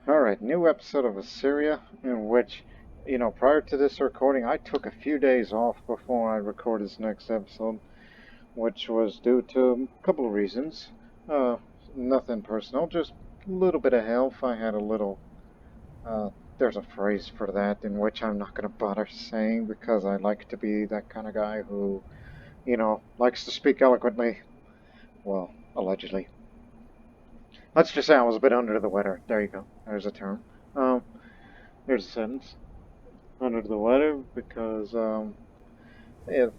Alright, new episode of Assyria, in which, prior to this recording, I took a few days off before I record this next episode, which was due to a couple of reasons. Nothing personal, just a little bit of health. I had a little, there's a phrase for that, in which I'm not going to bother saying, because I like to be that kind of guy who, likes to speak eloquently. Well, allegedly. Let's just say I was a bit under the weather. There you go. There's a term. There's a sentence. Under the weather because,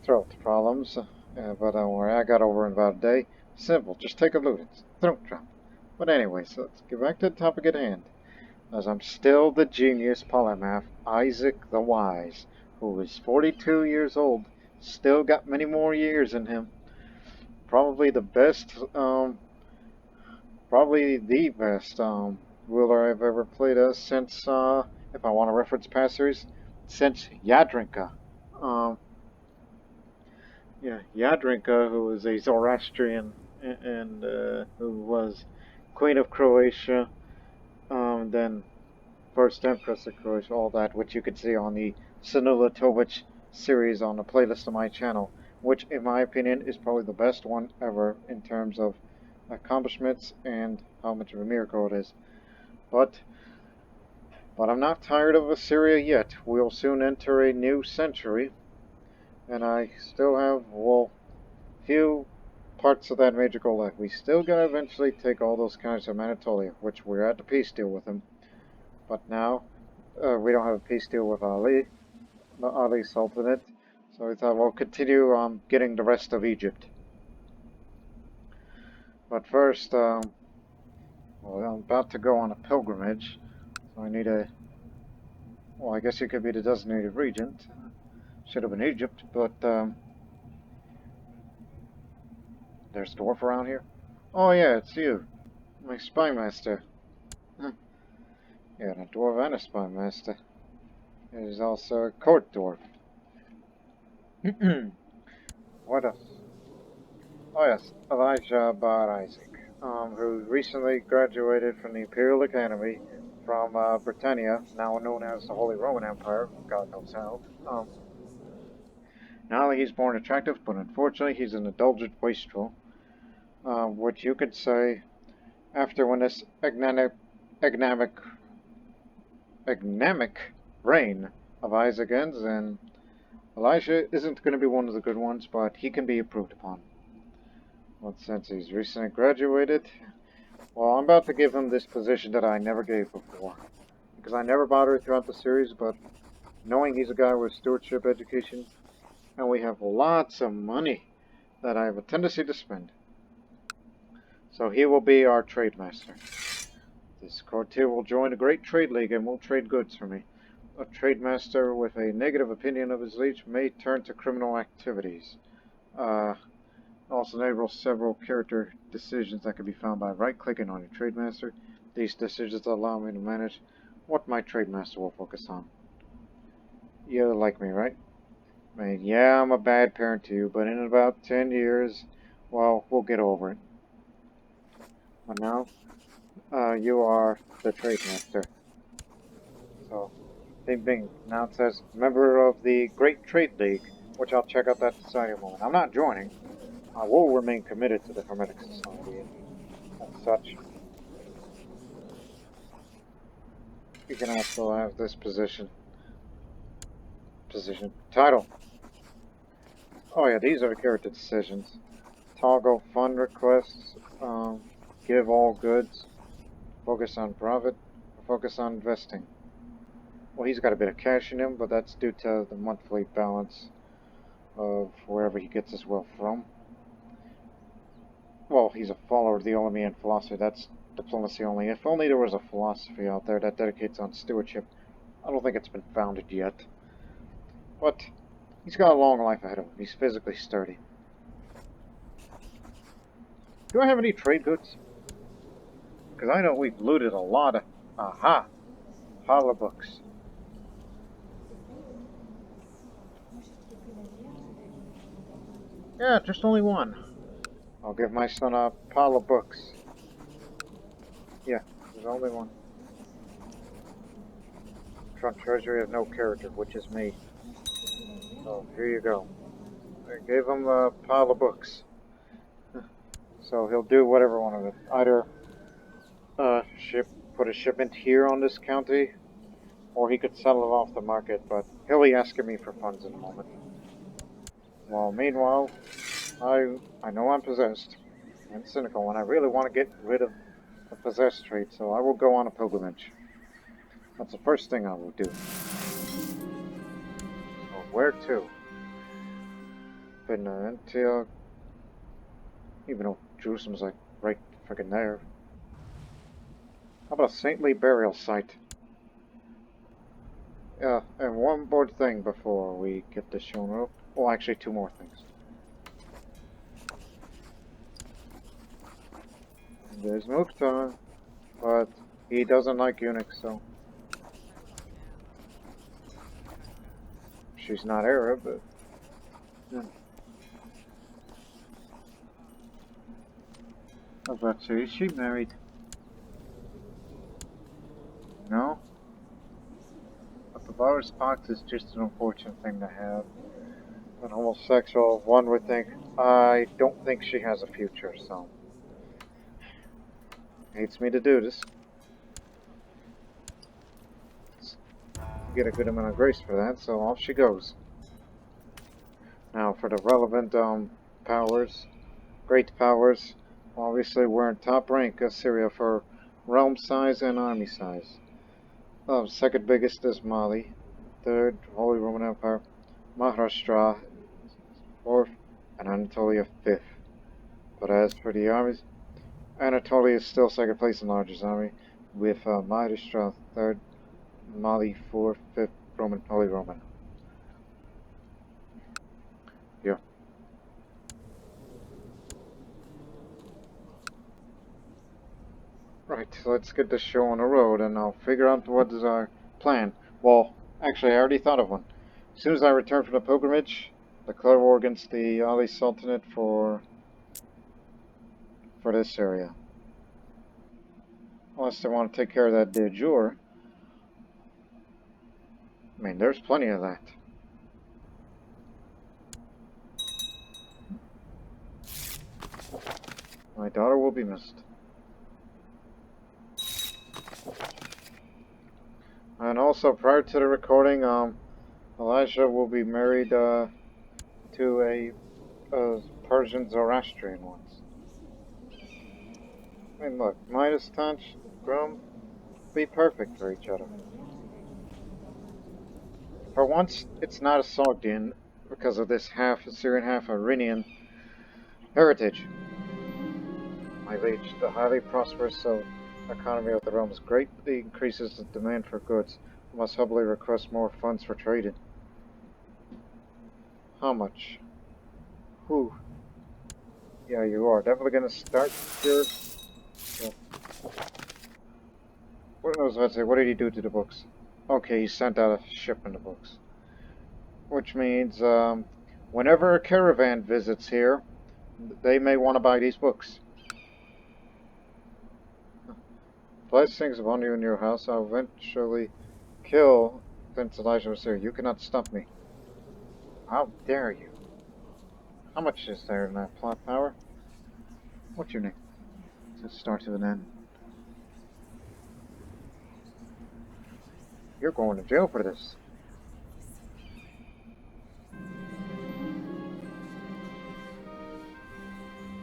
throat problems. But don't worry, I got over in about a day. Simple. Just take a look. It's throat drop. But anyway, so let's get back to the topic at hand. As I'm still the genius polymath, Isaac the Wise, who is 42 years old, still got many more years in him. Probably the best, ruler I've ever played as since, if I want to reference past series, since Yadrinka. Yadrinka, who was a Zoroastrian and who was Queen of Croatia, then First Empress of Croatia, all that, which you can see on the Sanula Tovic series on the playlist of my channel, which, in my opinion, is probably the best one ever in terms of accomplishments and how much of a miracle it is. But I'm not tired of Assyria yet. We'll soon enter a new century, and I still have, few parts of that major goal left. We still gotta eventually take all those counties of Anatolia, which we're at the peace deal with them. But now, we don't have a peace deal with Ali, the Ali Sultanate, so we thought we'll continue getting the rest of Egypt. But first, I'm about to go on a pilgrimage, so I need I guess you could be the designated regent. Should have been Egypt, but, there's a dwarf around here? Oh yeah, it's you, my spy master. Yeah, a dwarf and a spy master. There's also a court dwarf. What else? Oh yes, Elijah Bar Isaac, who recently graduated from the Imperial Academy from Britannia, now known as the Holy Roman Empire, God knows how. Not only he's born attractive, but unfortunately he's an indulgent wastrel, which you could say, after when this agnamic reign of Isaac ends, and Elijah isn't going to be one of the good ones, but he can be improved upon. Well, since he's recently graduated, I'm about to give him this position that I never gave before, because I never bothered throughout the series, but knowing he's a guy with stewardship education, and we have lots of money that I have a tendency to spend. So he will be our trade master. This courtier will join a great trade league and will trade goods for me. A trade master with a negative opinion of his liege may turn to criminal activities. Also enable several character decisions that can be found by right-clicking on your trade master. These decisions allow me to manage what my trade master will focus on. You like me, right? I mean, yeah, I'm a bad parent to you, but in about 10 years, we'll get over it. But now, you are the trade master. So, bing bing. Now it says member of the Great Trade League, which I'll check out that society in a moment. I'm not joining. I will remain committed to the Hermetic Society and such. You can also have this title. Oh yeah, these are the character decisions. Toggle fund requests, give all goods, focus on profit, focus on investing. Well, he's got a bit of cash in him, but that's due to the monthly balance of wherever he gets his wealth from. Well, he's a follower of the Olympian philosophy. That's diplomacy only. If only there was a philosophy out there that dedicates on stewardship. I don't think it's been founded yet. But he's got a long life ahead of him. He's physically sturdy. Do I have any trade goods? Because I know we've looted a lot of... Aha! Pile of books. Yeah, just only one. I'll give my son a pile of books. Yeah, there's only one. front treasury of no character, which is me. So here you go. I gave him a pile of books. So he'll do whatever one of it. Either put a shipment here on this county, or he could sell it off the market, but he'll be asking me for funds in a moment. Well, meanwhile, I know I'm possessed and cynical, and I really want to get rid of the possessed trait, so I will go on a pilgrimage. That's the first thing I will do. So where to? Been to Antioch, even though Jerusalem's like right friggin' there. How about a saintly burial site? Yeah, and one more thing before we get this shown up. Well, actually, two more things. There's Mukhtar, but he doesn't like eunuchs, so... She's not Arab, but... Yeah. I was about to say, is she married? No? But the virus box is just an unfortunate thing to have. An homosexual, one would think, I don't think she has a future, so... Hates me to do this. Get a good amount of grace for that, so off she goes. Now for the relevant powers, great powers, obviously we're in top rank Assyria for realm size and army size. Second biggest is Mali, third Holy Roman Empire, Maharashtra fourth, and Anatolia fifth. But as for the armies, Anatolia is still second place in largest army, with Maharashtra third, Mali fourth, fifth, Roman, Holy Roman. Yeah. Right, so let's get this show on the road and I'll figure out what is our plan. Well, actually I already thought of one. As soon as I return from the pilgrimage, declare war against the Ali Sultanate for this area. Unless they want to take care of that de jure. I mean, there's plenty of that. My daughter will be missed. And also, prior to the recording, Elijah will be married to a Persian Zoroastrian one. I mean, look, Midas touch, Grum, be perfect for each other. For once, it's not a Sogdian because of this half Assyrian, half Iranian heritage. My liege, the highly prosperous economy of the realm greatly increases the demand for goods. We must humbly request more funds for trading. How much? Who? Yeah, you are definitely going to start your... Yeah. What was I say? What did he do to the books? Okay, he sent out a shipment of books. Which means, whenever a caravan visits here, they may want to buy these books. Blessings upon you in your house. I'll eventually kill Prince Elijah of Assyria. You cannot stop me. How dare you? How much is there in that plot power? What's your name? It starts with an N. You're going to jail for this.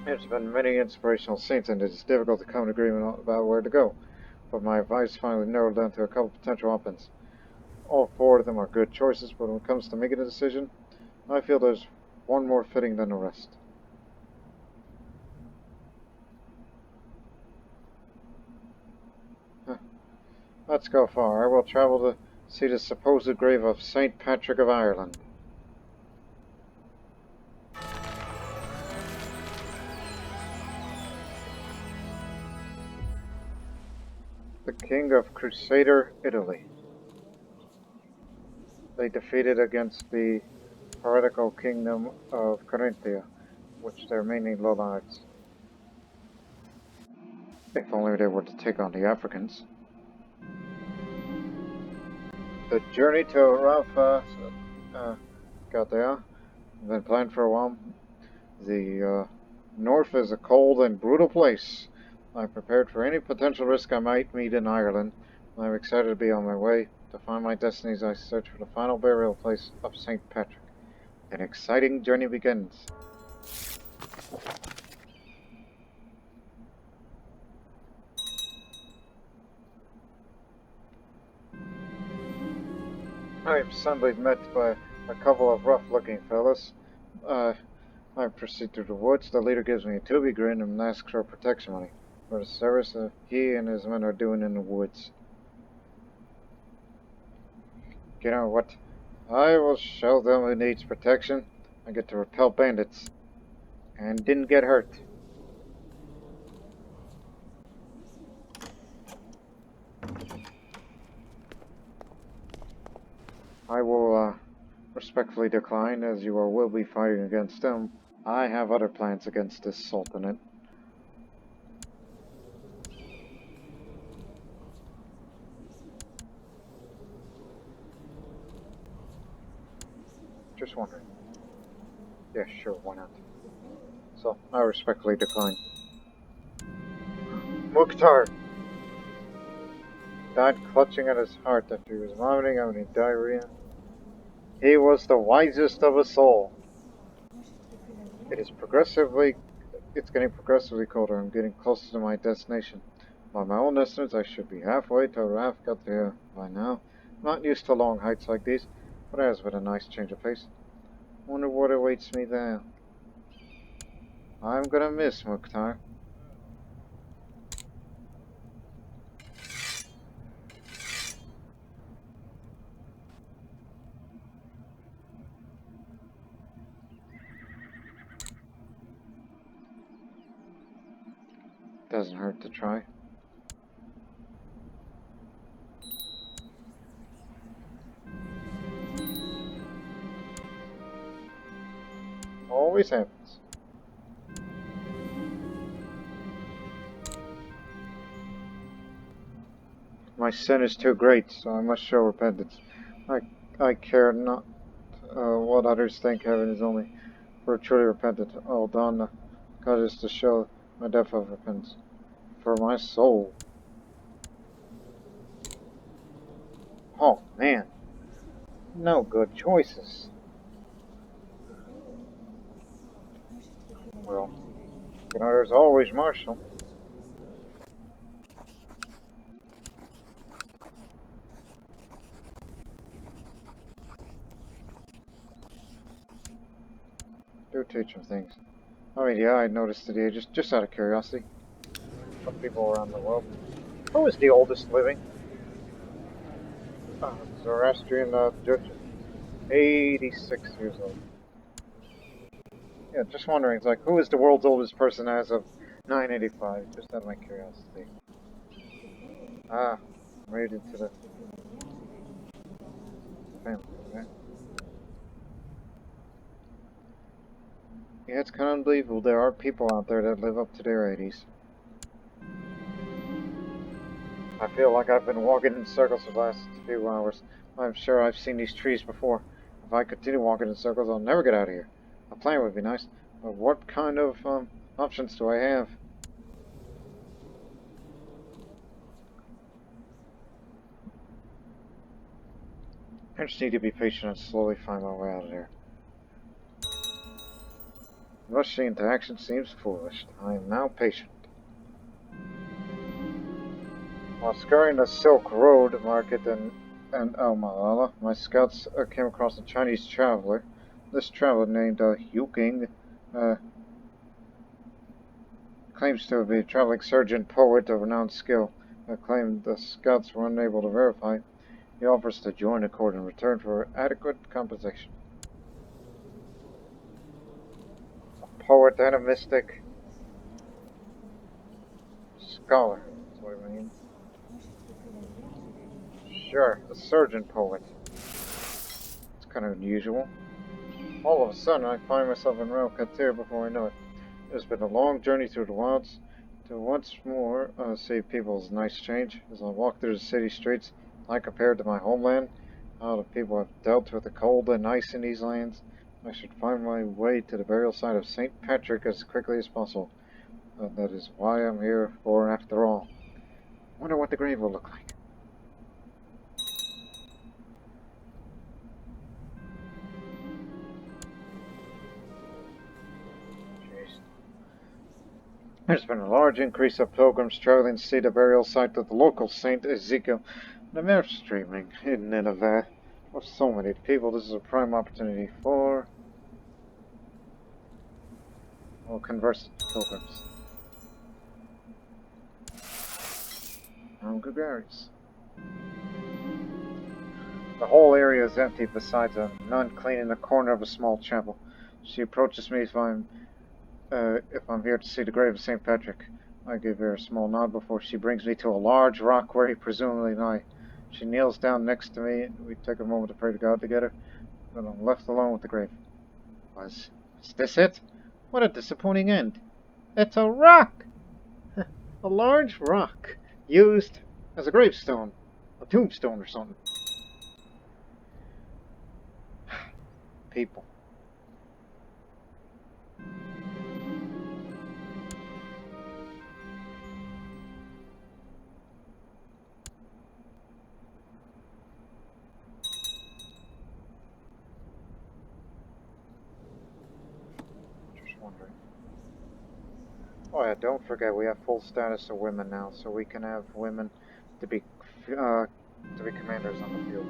There's been many inspirational saints, and it's difficult to come to agreement about where to go. But my advice finally narrowed down to a couple potential options. All four of them are good choices, but when it comes to making a decision, I feel there's one more fitting than the rest. Let's go far. I will travel to see the supposed grave of Saint Patrick of Ireland. The king of Crusader Italy. They defeated against the heretical kingdom of Carinthia, which they're mainly Lollards. If only they were to take on the Africans. The journey to Rafa got there. Been planned for a while. The north is a cold and brutal place. I'm prepared for any potential risk I might meet in Ireland. I'm excited to be on my way. To find my destiny as I search for the final burial place of St. Patrick. An exciting journey begins. I am suddenly met by a couple of rough-looking fellows. I proceed through the woods. The leader gives me a tubby grin and asks for protection money for the service he and his men are doing in the woods. You know what? I will show them who needs protection. I get to repel bandits. And didn't get hurt. I will respectfully decline, as you will be fighting against them. I have other plans against this sultanate. Just wondering. Yeah, sure, why not? So, I respectfully decline. Mukhtar died clutching at his heart after he was vomiting out in diarrhea. He was the wisest of us all. It's getting progressively colder. I'm getting closer to my destination. By my own estimates, I should be halfway to Raf got there by now. I'm not used to long hikes like these, but it has been a nice change of pace. Wonder what awaits me there. I'm gonna miss Mukhtar. Doesn't hurt to try. Always happens. My sin is too great, so I must show repentance. I care not what others think. Heaven is only for a truly repentant. Oh, Donna, God is to show my depth of repentance. For my soul. Oh, man. No good choices. Well, you know, there's always Marshall. Do teach him things. I mean, yeah, I noticed today, just out of curiosity. Some people around the world. Who is the oldest living? Zoroastrian Duchy. 86 years old. Yeah, just wondering, it's like, who is the world's oldest person as of 985? Just out of my curiosity. Ah, made it to the family, right? Yeah, it's kind of unbelievable. There are people out there that live up to their 80s. I feel like I've been walking in circles for the last few hours. I'm sure I've seen these trees before. If I continue walking in circles, I'll never get out of here. A plan would be nice, but what kind of options do I have? I just need to be patient and slowly find my way out of here. Rushing into action seems foolish. I am now patient. While scouring the Silk Road market in El Malala, my scouts came across a Chinese traveler. This traveler, named Yu King, claims to be a traveling surgeon poet of renowned skill. Claimed the scouts were unable to verify. He offers to join the court in return for adequate compensation. A poet and a mystic. Scholar, that's what I mean. Sure, a surgeon poet. It's kind of unusual. All of a sudden, I find myself in Real Katir before I know it. It's been a long journey through the wilds to once more see people's nice change. As I walk through the city streets, I compared to my homeland, All the people have dealt with the cold and ice in these lands. I should find my way to the burial site of St. Patrick as quickly as possible. That is why I'm here for, after all. Wonder what the grave will look like. Jeez. There's been a large increase of pilgrims traveling to see the burial site of the local Saint Ezekiel. The mere streaming in Nineveh. With so many people, this is a prime opportunity for... well, converse pilgrims. Gregarious. The whole area is empty besides a nun cleaning the corner of a small chapel. She approaches me if I'm here to see the grave of St. Patrick. I give her a small nod before she brings me to a large rock where he presumably lie. She kneels down next to me, and we take a moment to pray to God together. Then I'm left alone with the grave. Was this it? What a disappointing end. It's a rock! A large rock, used as a gravestone, a tombstone or something. People. Just wondering. Oh yeah, don't forget we have full status of women now, so we can have women to be commanders on the field.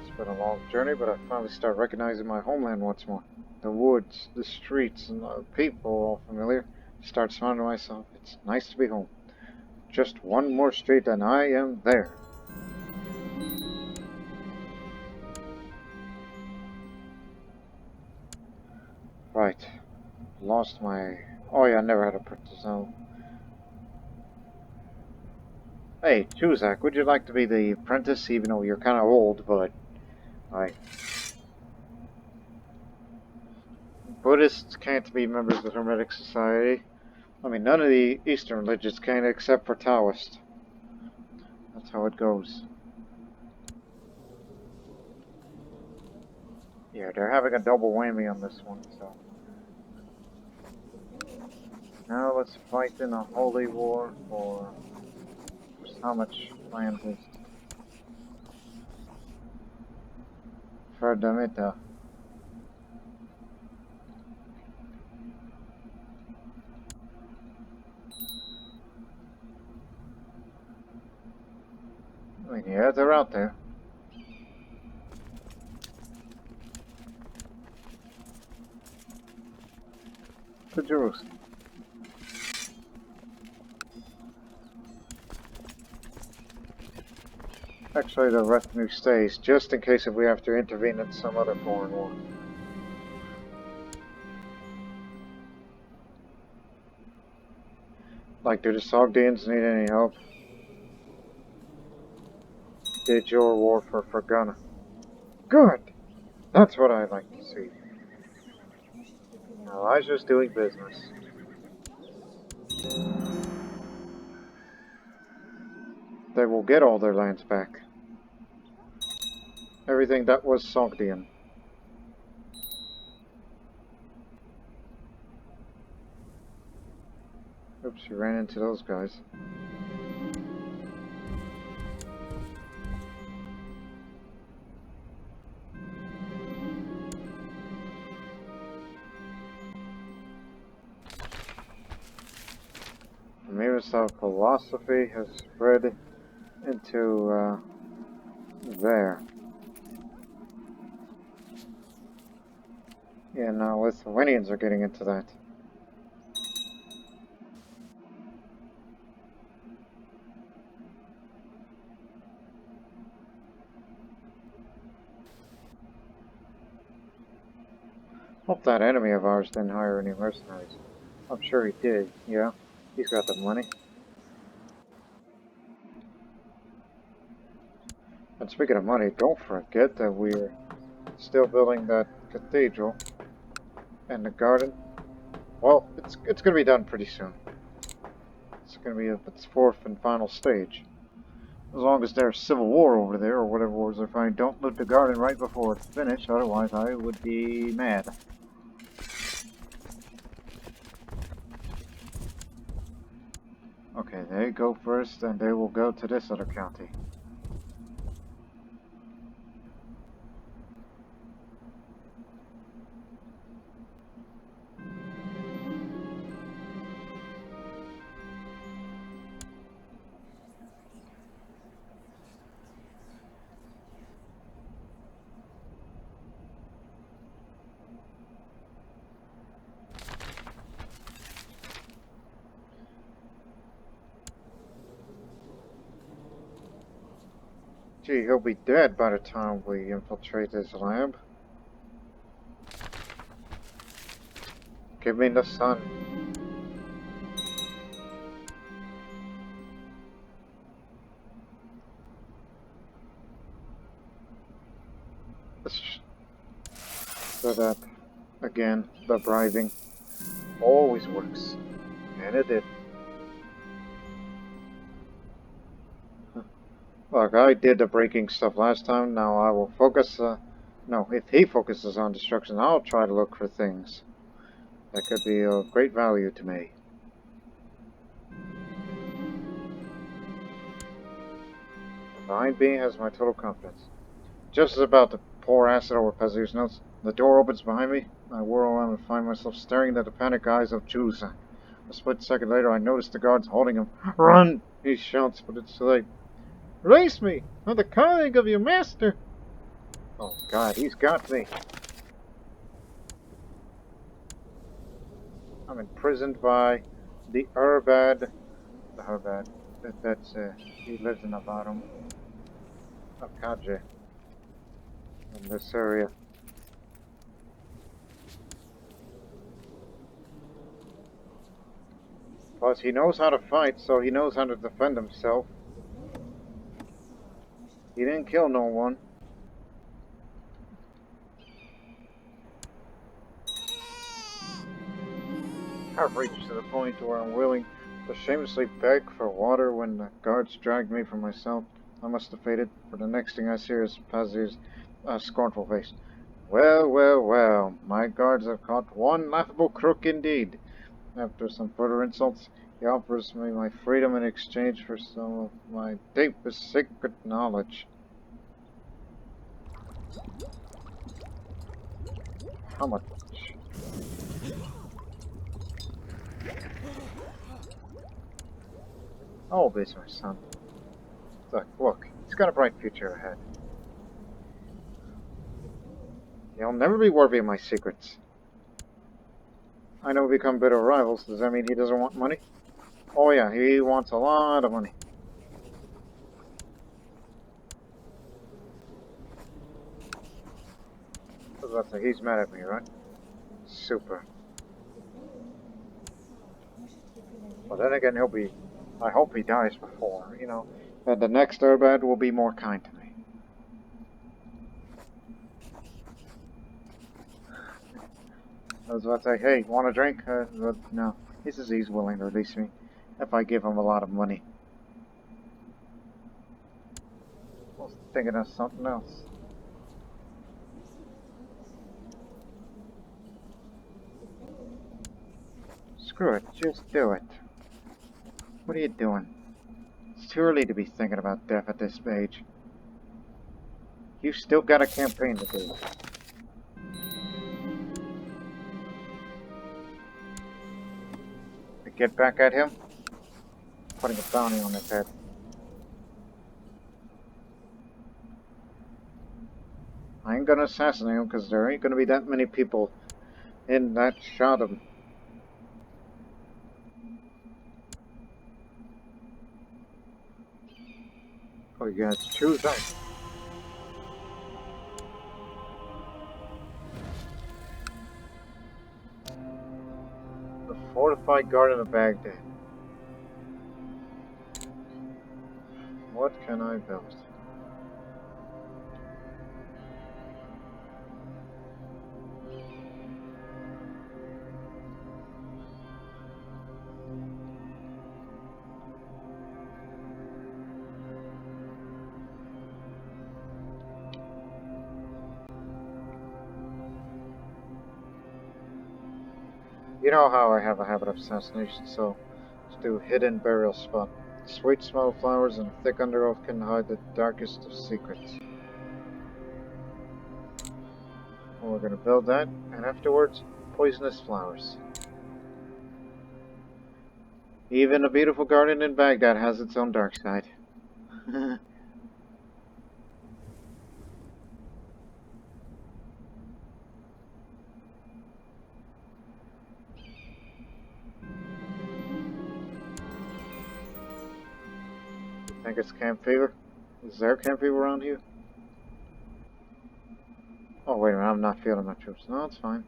It's been a long journey, but I finally start recognizing my homeland once more. The woods, the streets, and the people all familiar. I start smiling to myself. It's nice to be home. Just one more street and I am there. Right. Lost my... oh yeah, I never had a princess. No. Hey, Chuzak, would you like to be the apprentice, even though you're kind of old, but... Right. Buddhists can't be members of the Hermetic Society. I mean, none of the Eastern religions can, except for Taoist. That's how it goes. Yeah, they're having a double whammy on this one, so... now let's fight in a holy war for... just how much land is... for Damita. I mean, yeah, they're out there. To Jerusalem. Actually, the retinue stays, just in case if we have to intervene in some other foreign war. Like, do the Sogdians need any help? Did your war for Fergana? Good! That's what I'd like to see. Elijah's doing business. They will get all their lands back. Everything that was Sogdian. Oops, you ran into those guys. The mirrors of philosophy has spread into, there. Yeah, now Lithuanians are getting into that. Hope that enemy of ours didn't hire any mercenaries. I'm sure he did, yeah. He's got the money. And speaking of money, don't forget that we're still building that cathedral and the garden. Well, it's going to be done pretty soon. It's going to be its fourth and final stage. As long as there's civil war over there, or whatever wars they're fighting, don't loot the garden right before it's finished, otherwise I would be mad. Okay, they go first, and they will go to this other county. Gee, he'll be dead by the time we infiltrate his lab. Give me the sun. So that, again, the bribing always works. And it did. Look, I did the breaking stuff last time, now I will focus, no, if he focuses on destruction, I'll try to look for things that could be of great value to me. Divine Being has my total confidence. Just as about to pour acid over Pazir's notes, the door opens behind me. I whirl around and find myself staring into the panic eyes of Jusa. A split second later, I notice the guards holding him. Run! He shouts, but it's too late. Release me! I'm the colleague of your master! Oh God, he's got me. I'm imprisoned by the Urbad. The Urbad. He lives in the bottom of Kaje in this area. Plus, he knows how to fight, so he knows how to defend himself. He didn't kill no one. I've reached to the point where I'm willing to shamelessly beg for water when the guards dragged me from myself. I must have faded, for the next thing I see is Pazir's scornful face. Well, well, well, my guards have caught one laughable crook indeed. After some further insults, he offers me my freedom in exchange for some of my deepest secret knowledge. How much? Oh, please, my son. Look, he's got a bright future ahead. He'll never be worthy of my secrets. I know we become bitter rivals. Does that mean he doesn't want money? Oh yeah, he wants a lot of money. I was about to say, he's mad at me, right? Super. Well, then again, he'll be... I hope he dies before, you know. And the next Urbad will be more kind to me. I was about to say, hey, want a drink? But no. He says he's willing to release me if I give him a lot of money. I was thinking of something else. Screw it, just do it. What are you doing? It's too early to be thinking about death at this age. You've still got a campaign to do. To get back at him? Putting a bounty on his head. I ain't gonna assassinate him because there ain't gonna be that many people in that shot of him. Oh, you gotta choose that. The fortified garden of Baghdad. What can I build? You know how I have a habit of assassination, so let's do hidden burial spot. Sweet smell of flowers and thick undergrowth can hide the darkest of secrets. Well, we're gonna build that, and afterwards, poisonous flowers. Even a beautiful garden in Baghdad has its own dark side. Think it's camp fever? Is there camp fever around here? Oh, wait a minute, I'm not feeling my troops. No, it's fine.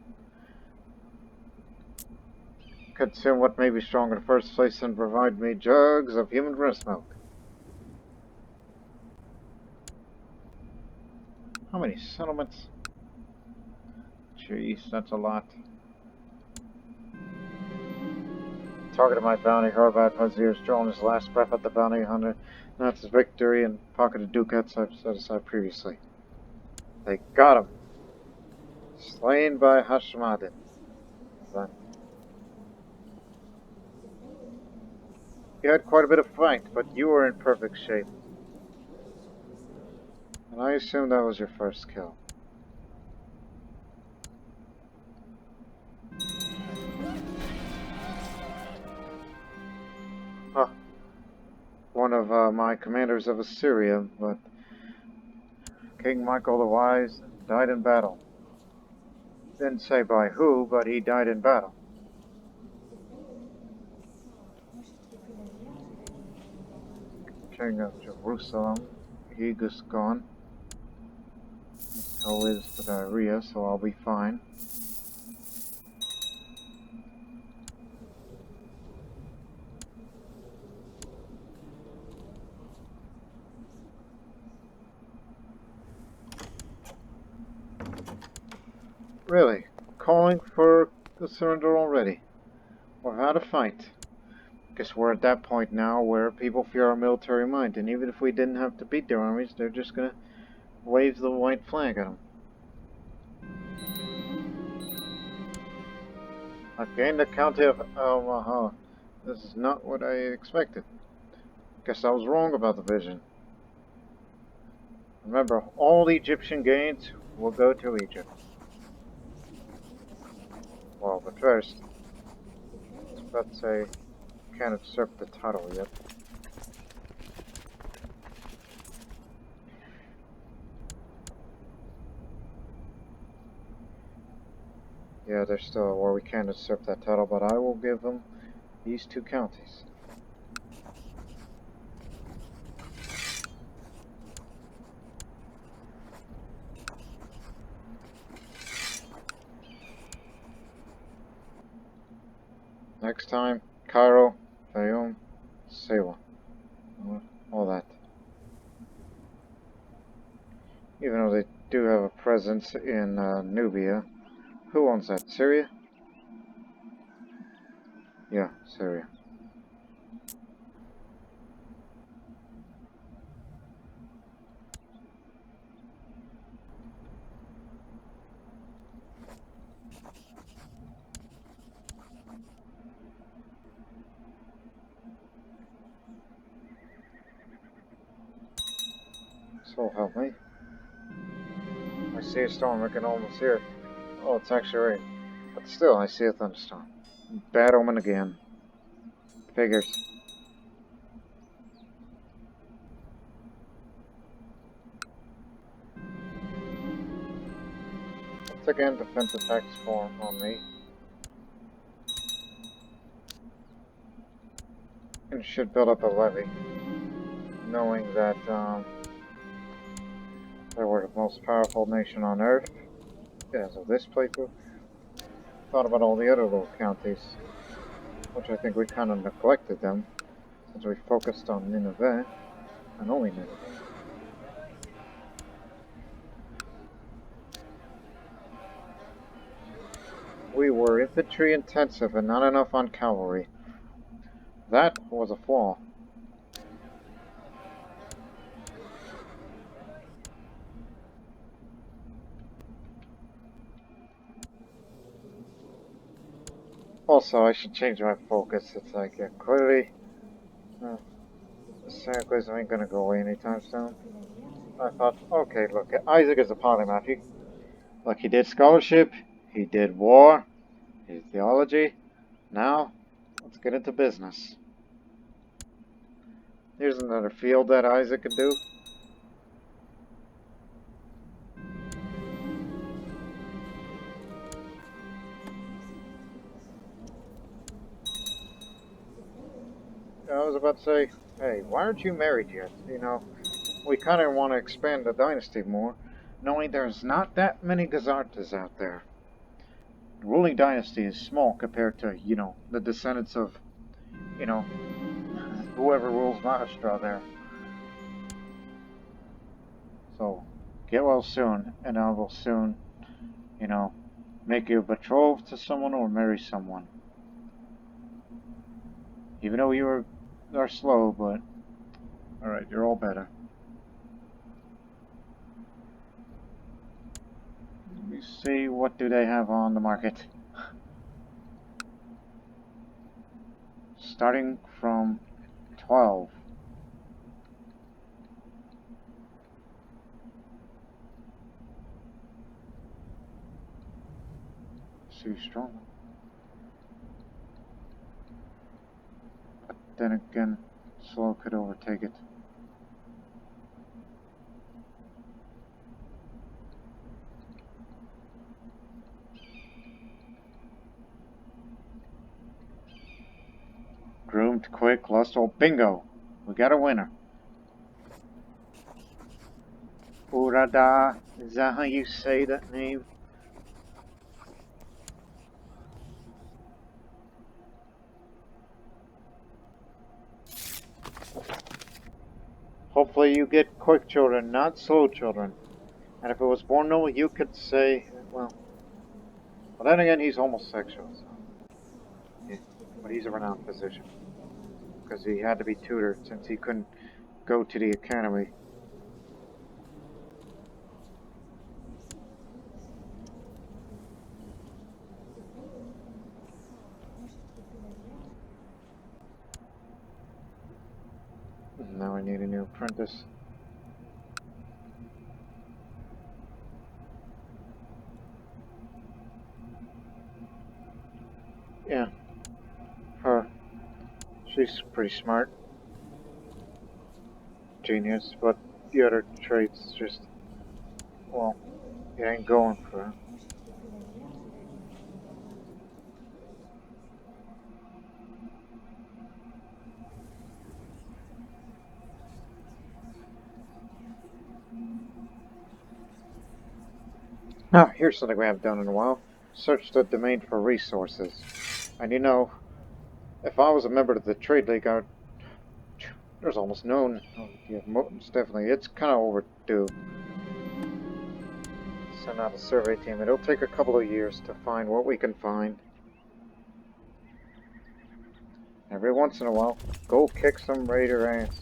Consume what may be strong in the first place and provide me jugs of human breast milk. How many settlements? Jeez, that's a lot. Target of my bounty, Horvat Vizier, has drawn his last breath at the bounty hunter. That's his victory and pocketed ducats I've set aside previously. They got him. Slain by Hashmadin. Then. You had quite a bit of fight, but you were in perfect shape. And I assume that was your first kill. Huh. One of my commanders of Assyria, but King Michael the Wise died in battle. Didn't say by who, but he died in battle. King of Jerusalem, Hegus gone. So is the diarrhea, so I'll be fine. Really? Calling for the surrender already? We've had a fight. Guess we're at that point now where people fear our military might, and even if we didn't have to beat their armies, they're just gonna wave the white flag at them. I've gained the county of Al-Maha. This is not what I expected. Guess I was wrong about the vision. Remember, all the Egyptian gains will go to Egypt. Well, but first, let's say, can't usurp the title yet. Yeah, there's still a war. We can't usurp that title, but I will give them these two counties. Next time, Cairo, Fayoum, Sewa. All that. Even though they do have a presence in Nubia. Who owns that? Syria? Yeah, Syria. So help me. I see a storm. I can almost hear it. Oh, it's actually rain. But still, I see a thunderstorm. Bad omen again. Figures. Once again, defense attacks form on me. And should build up a levy. Knowing that, they were the most powerful nation on Earth. As of this playthrough. Thought about all the other little counties. Which I think we kind of neglected them. Since we focused on Nineveh. And only Nineveh. We were infantry intensive and not enough on cavalry. That was a flaw. also, I should change my focus. It's like, yeah, clearly, Sandquism ain't gonna go away anytime soon. I thought, okay, look, Isaac is a polymath. He did scholarship, he did war, he did theology. Now, let's get into business. Here's another field that Isaac could do. I was about to say, hey, why aren't you married yet? You know, we kind of want to expand the dynasty more, knowing there's not that many Gazartas out there. The ruling dynasty is small compared to, you know, the descendants of, you know, whoever rules Mahastra there. So, get well soon, and I will soon, you know, make you betrothed to someone or marry someone. Even though you are slow, but alright, you're all better. Let me see, what do they have on the market? Starting from 12. Too strong. But then again, slow could overtake it. Groomed, quick, lustful, bingo! We got a winner. Urada, is that how you say that name? Hopefully you get quick children, not slow children. And if it was born no, you could say, well, then again, he's homosexual, so. Yeah, but he's a renowned physician. Because he had to be tutored since he couldn't go to the academy. Now I need a new apprentice. Yeah, her. She's pretty smart. Genius, but the other traits just, well, it ain't going for her. Now, here's something we haven't done in a while. Search the domain for resources. And you know, if I was a member of the Trade League, there's almost none. Oh, yeah, most definitely. It's kind of overdue. Send out a survey team. It'll take a couple of years to find what we can find. Every once in a while, go kick some raider ass.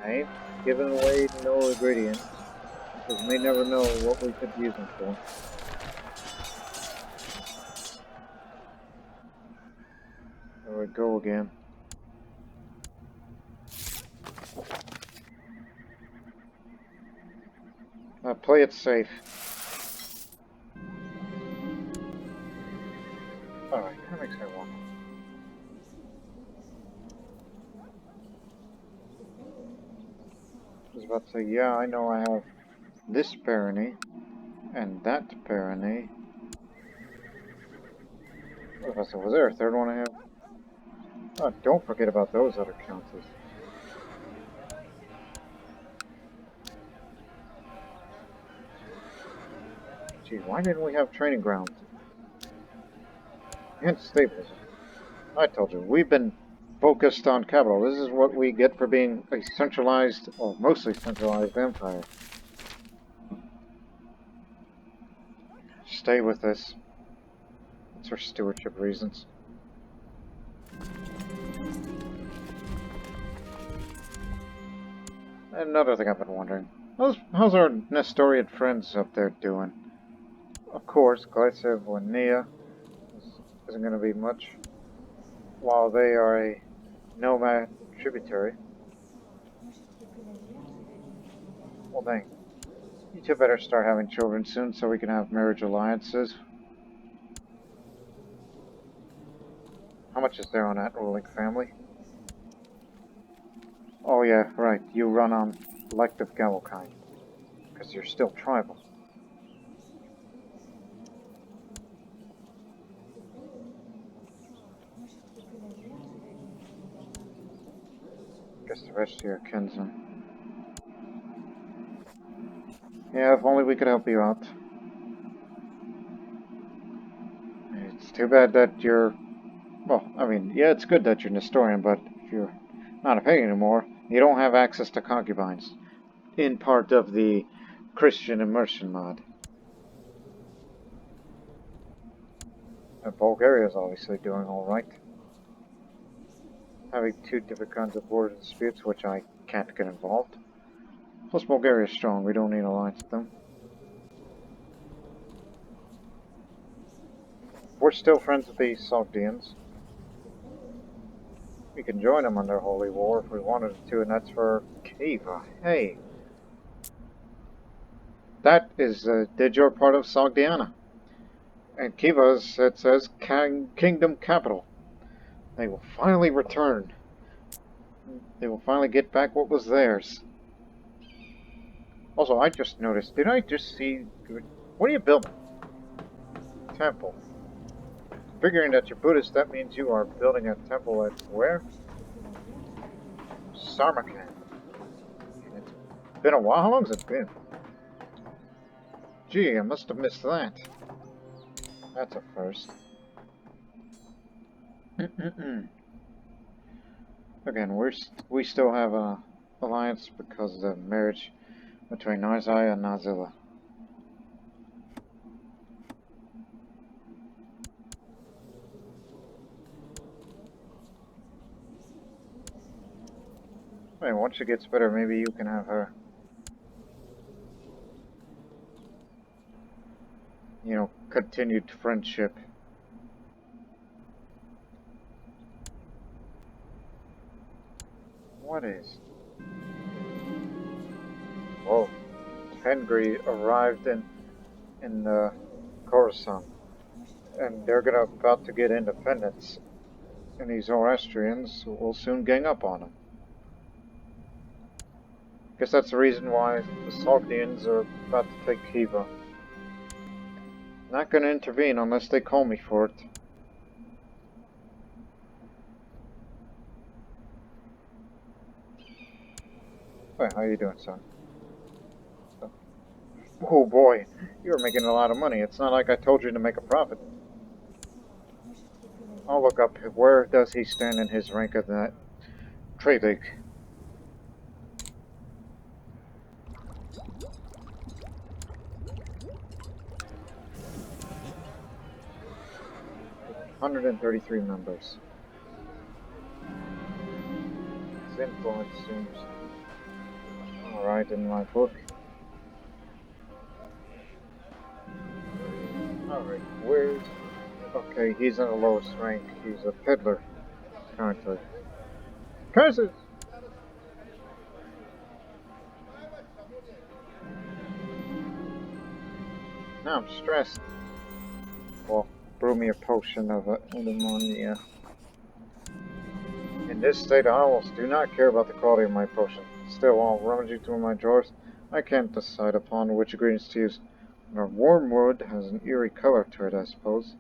I ain't giving away no ingredients, because we may never know what we could use them for. There we go again. Play it safe. Alright, that makes me want. I was about to say, yeah, I know I have this barony and that barony. Was there a third one I have? Oh, don't forget about those other councils. Gee, why didn't we have training grounds? And stables. I told you, we've been focused on capital. This is what we get for being a centralized, or mostly centralized empire. Stay with us. It's for stewardship reasons. Another thing I've been wondering. How's our Nestorian friends up there doing? Of course, Glyceria isn't going to be much, while they are a nomad tributary. Well, dang. You two better start having children soon so we can have marriage alliances. How much is there on that ruling family? Oh yeah, right. You run on elective Gallokind. Because you're still tribal. Guess the rest of your kinsmen. Yeah, if only we could help you out. It's too bad that you're... Well, I mean, yeah, it's good that you're Nestorian, but if you're not a pagan anymore, you don't have access to concubines. In part of the Christian immersion mod. And Bulgaria's obviously doing alright. Having two different kinds of border disputes, which I can't get involved. Plus Bulgaria's strong, we don't need an alliance with them. We're still friends with the Sogdians. We can join them on their holy war if we wanted to, and that's for Kiva. Hey! That is the Digior part of Sogdiana. And Kiva's, it says, Kingdom Capital. They will finally return. They will finally get back what was theirs. Also, I just noticed, did I just see... What are you building? Temple. Figuring that you're Buddhist, that means you are building a temple at where? Samarkand. It's been a while. How long has it been? Gee, I must have missed that. That's a first. Again, we still have a alliance because of the marriage between Narzai and Nazilla. I mean, once she gets better, maybe you can have her. You know, continued friendship. What is? Whoa. Tengri arrived in Khorasan. And they're about to get independence. And these Zoroastrians will soon gang up on them. Guess that's the reason why the Sogdians are about to take Kiva. Not gonna intervene unless they call me for it. Hey, how you doing, son? Oh boy, you're making a lot of money. It's not like I told you to make a profit. I'll look up where does he stand in his rank of that trade league. $133 members. His influence seems alright in my book. Alright, where's... Okay, he's in the lowest rank. He's a peddler, currently. Curses! Now I'm stressed. Well, brew me a potion of pneumonia. In this state, I almost do not care about the quality of my potion. Still, while rummaging through my drawers, I can't decide upon which ingredients to use. Our wormwood has an eerie color to it, I suppose.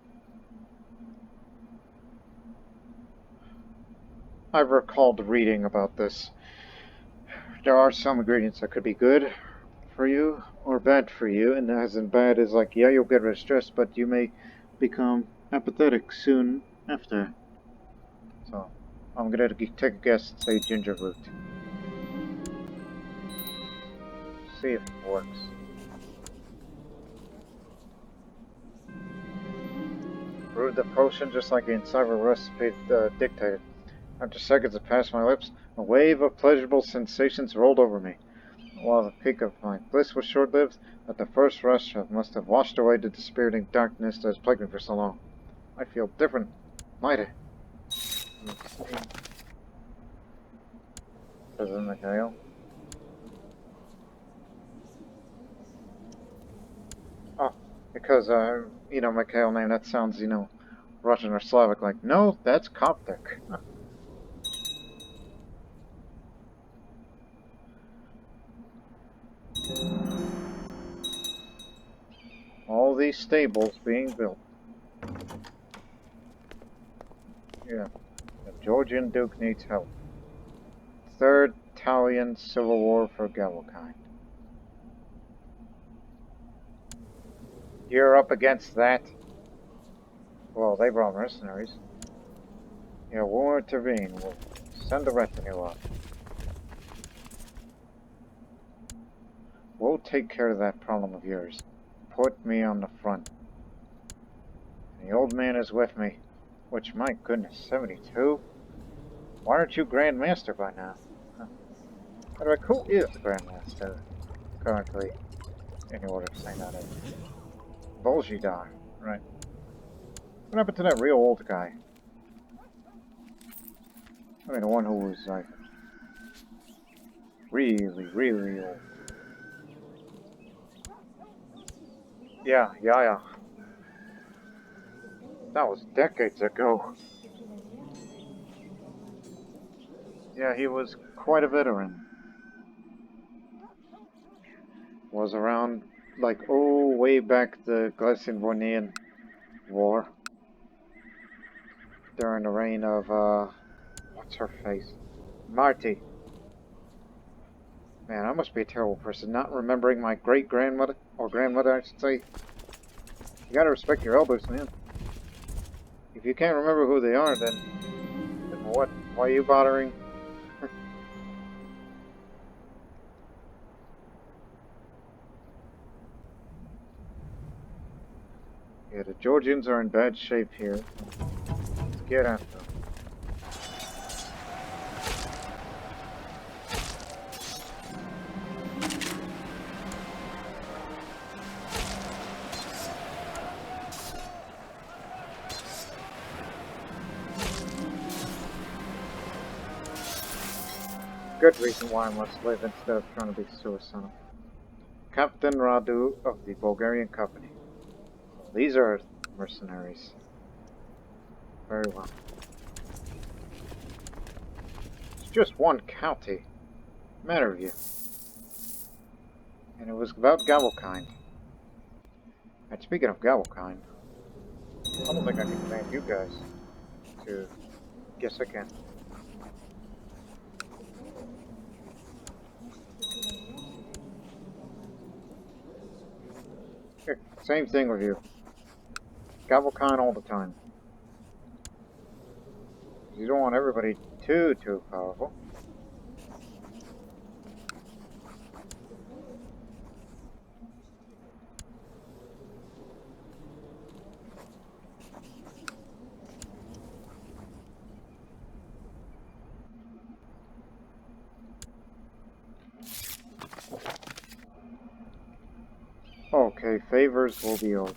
I've recalled reading about this. There are some ingredients that could be good for you or bad for you, and as in bad is like, yeah, you'll get rid of stress, but you may become apathetic soon after. So, I'm gonna take a guess and say ginger root. See if it works. Brewed the potion just like the Cyber recipe dictated. After seconds had passed my lips, a wave of pleasurable sensations rolled over me. While the peak of my bliss was short-lived, but the first rush must have washed away the dispiriting darkness that has plagued me for so long. I feel different, lighter. Says Mikhail. Oh, because, you know, Mikhail name, that sounds, you know, Russian or Slavic, like, no, that's Coptic. All these stables being built. Yeah, the Georgian Duke needs help. Third Italian Civil War for Gallokind. You're up against that. Well, they brought mercenaries. Yeah, we'll intervene. We'll send a retinue up. We'll take care of that problem of yours. Put me on the front. The old man is with me. Which, my goodness, 72? Why aren't you Grand Master by now? Huh. By the way, who is the Grand Master currently? In order of saying that is. Volgidar, right. What happened to that real old guy? I mean, the one who was, like, really, really old. Yeah. That was decades ago. Yeah, he was quite a veteran. Was around, like, oh, way back the Glacien-Vornian War. During the reign of, what's her face? Marty. Man, I must be a terrible person, not remembering my great-grandmother, or grandmother, I should say. You gotta respect your elders, man. If you can't remember who they are, then what? Why are you bothering? Yeah, the Georgians are in bad shape here. Let's get at them. Good reason why I must live instead of trying to be suicidal. Captain Radu of the Bulgarian Company. These are mercenaries. Very well. It's just one county. Matter of you. And it was about Gallokind. And speaking of Gallokind, I don't think I can command you guys to... Guess I can. Here, same thing with you. Gallokind all the time. You don't want everybody too powerful. Okay, favors will be over.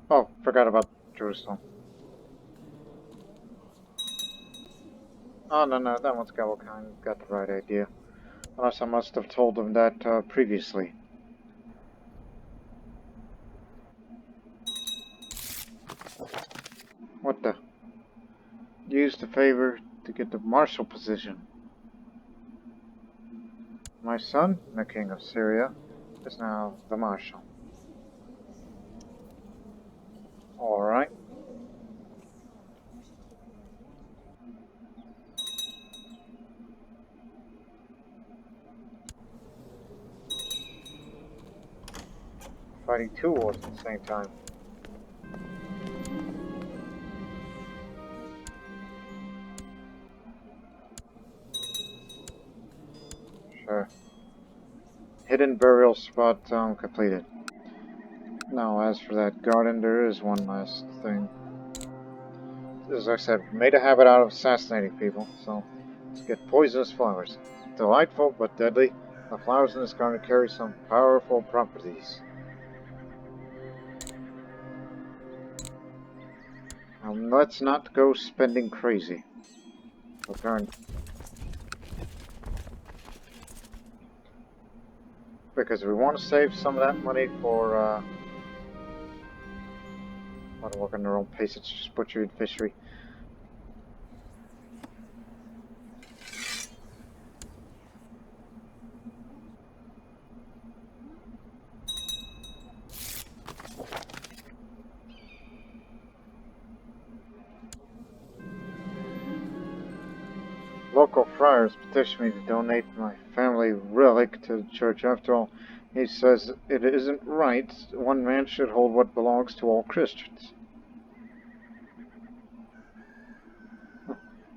Oh, forgot about Jerusalem. Oh, no, that one's Gallokind. Got the right idea. Unless I must have told them that previously. What the? Used the favor to get the marshal position. My son, the king of Syria, is now the marshal. Alright. Fighting two wars at the same time. Sure. Hidden burial spot completed. Now, as for that garden, there is one last thing. as I said, made a habit out of assassinating people, so let's get poisonous flowers. Delightful but deadly, the flowers in this garden carry some powerful properties. Let's not go spending crazy. Return. Because we want to save some of that money for, want to work on their own pace, it's just butchery and fishery. Local friars petitioned me to donate my family relic to the church. After all, he says it isn't right. One man should hold what belongs to all Christians.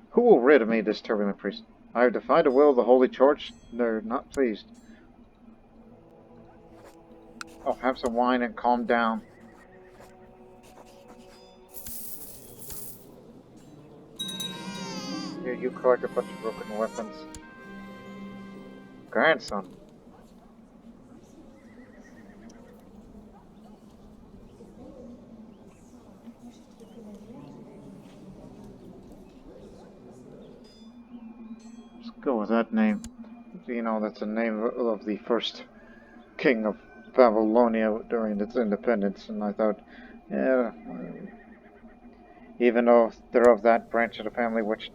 Who will rid of me, this turbulent priest? I have defied the will of the Holy Church. They're not pleased. Oh, have some wine and calm down. Here, you collect a bunch of broken weapons. Grandson. Let's go with that name. You know, that's the name of the first king of Babylonia during its independence, and I thought, yeah, even though they're of that branch of the family which,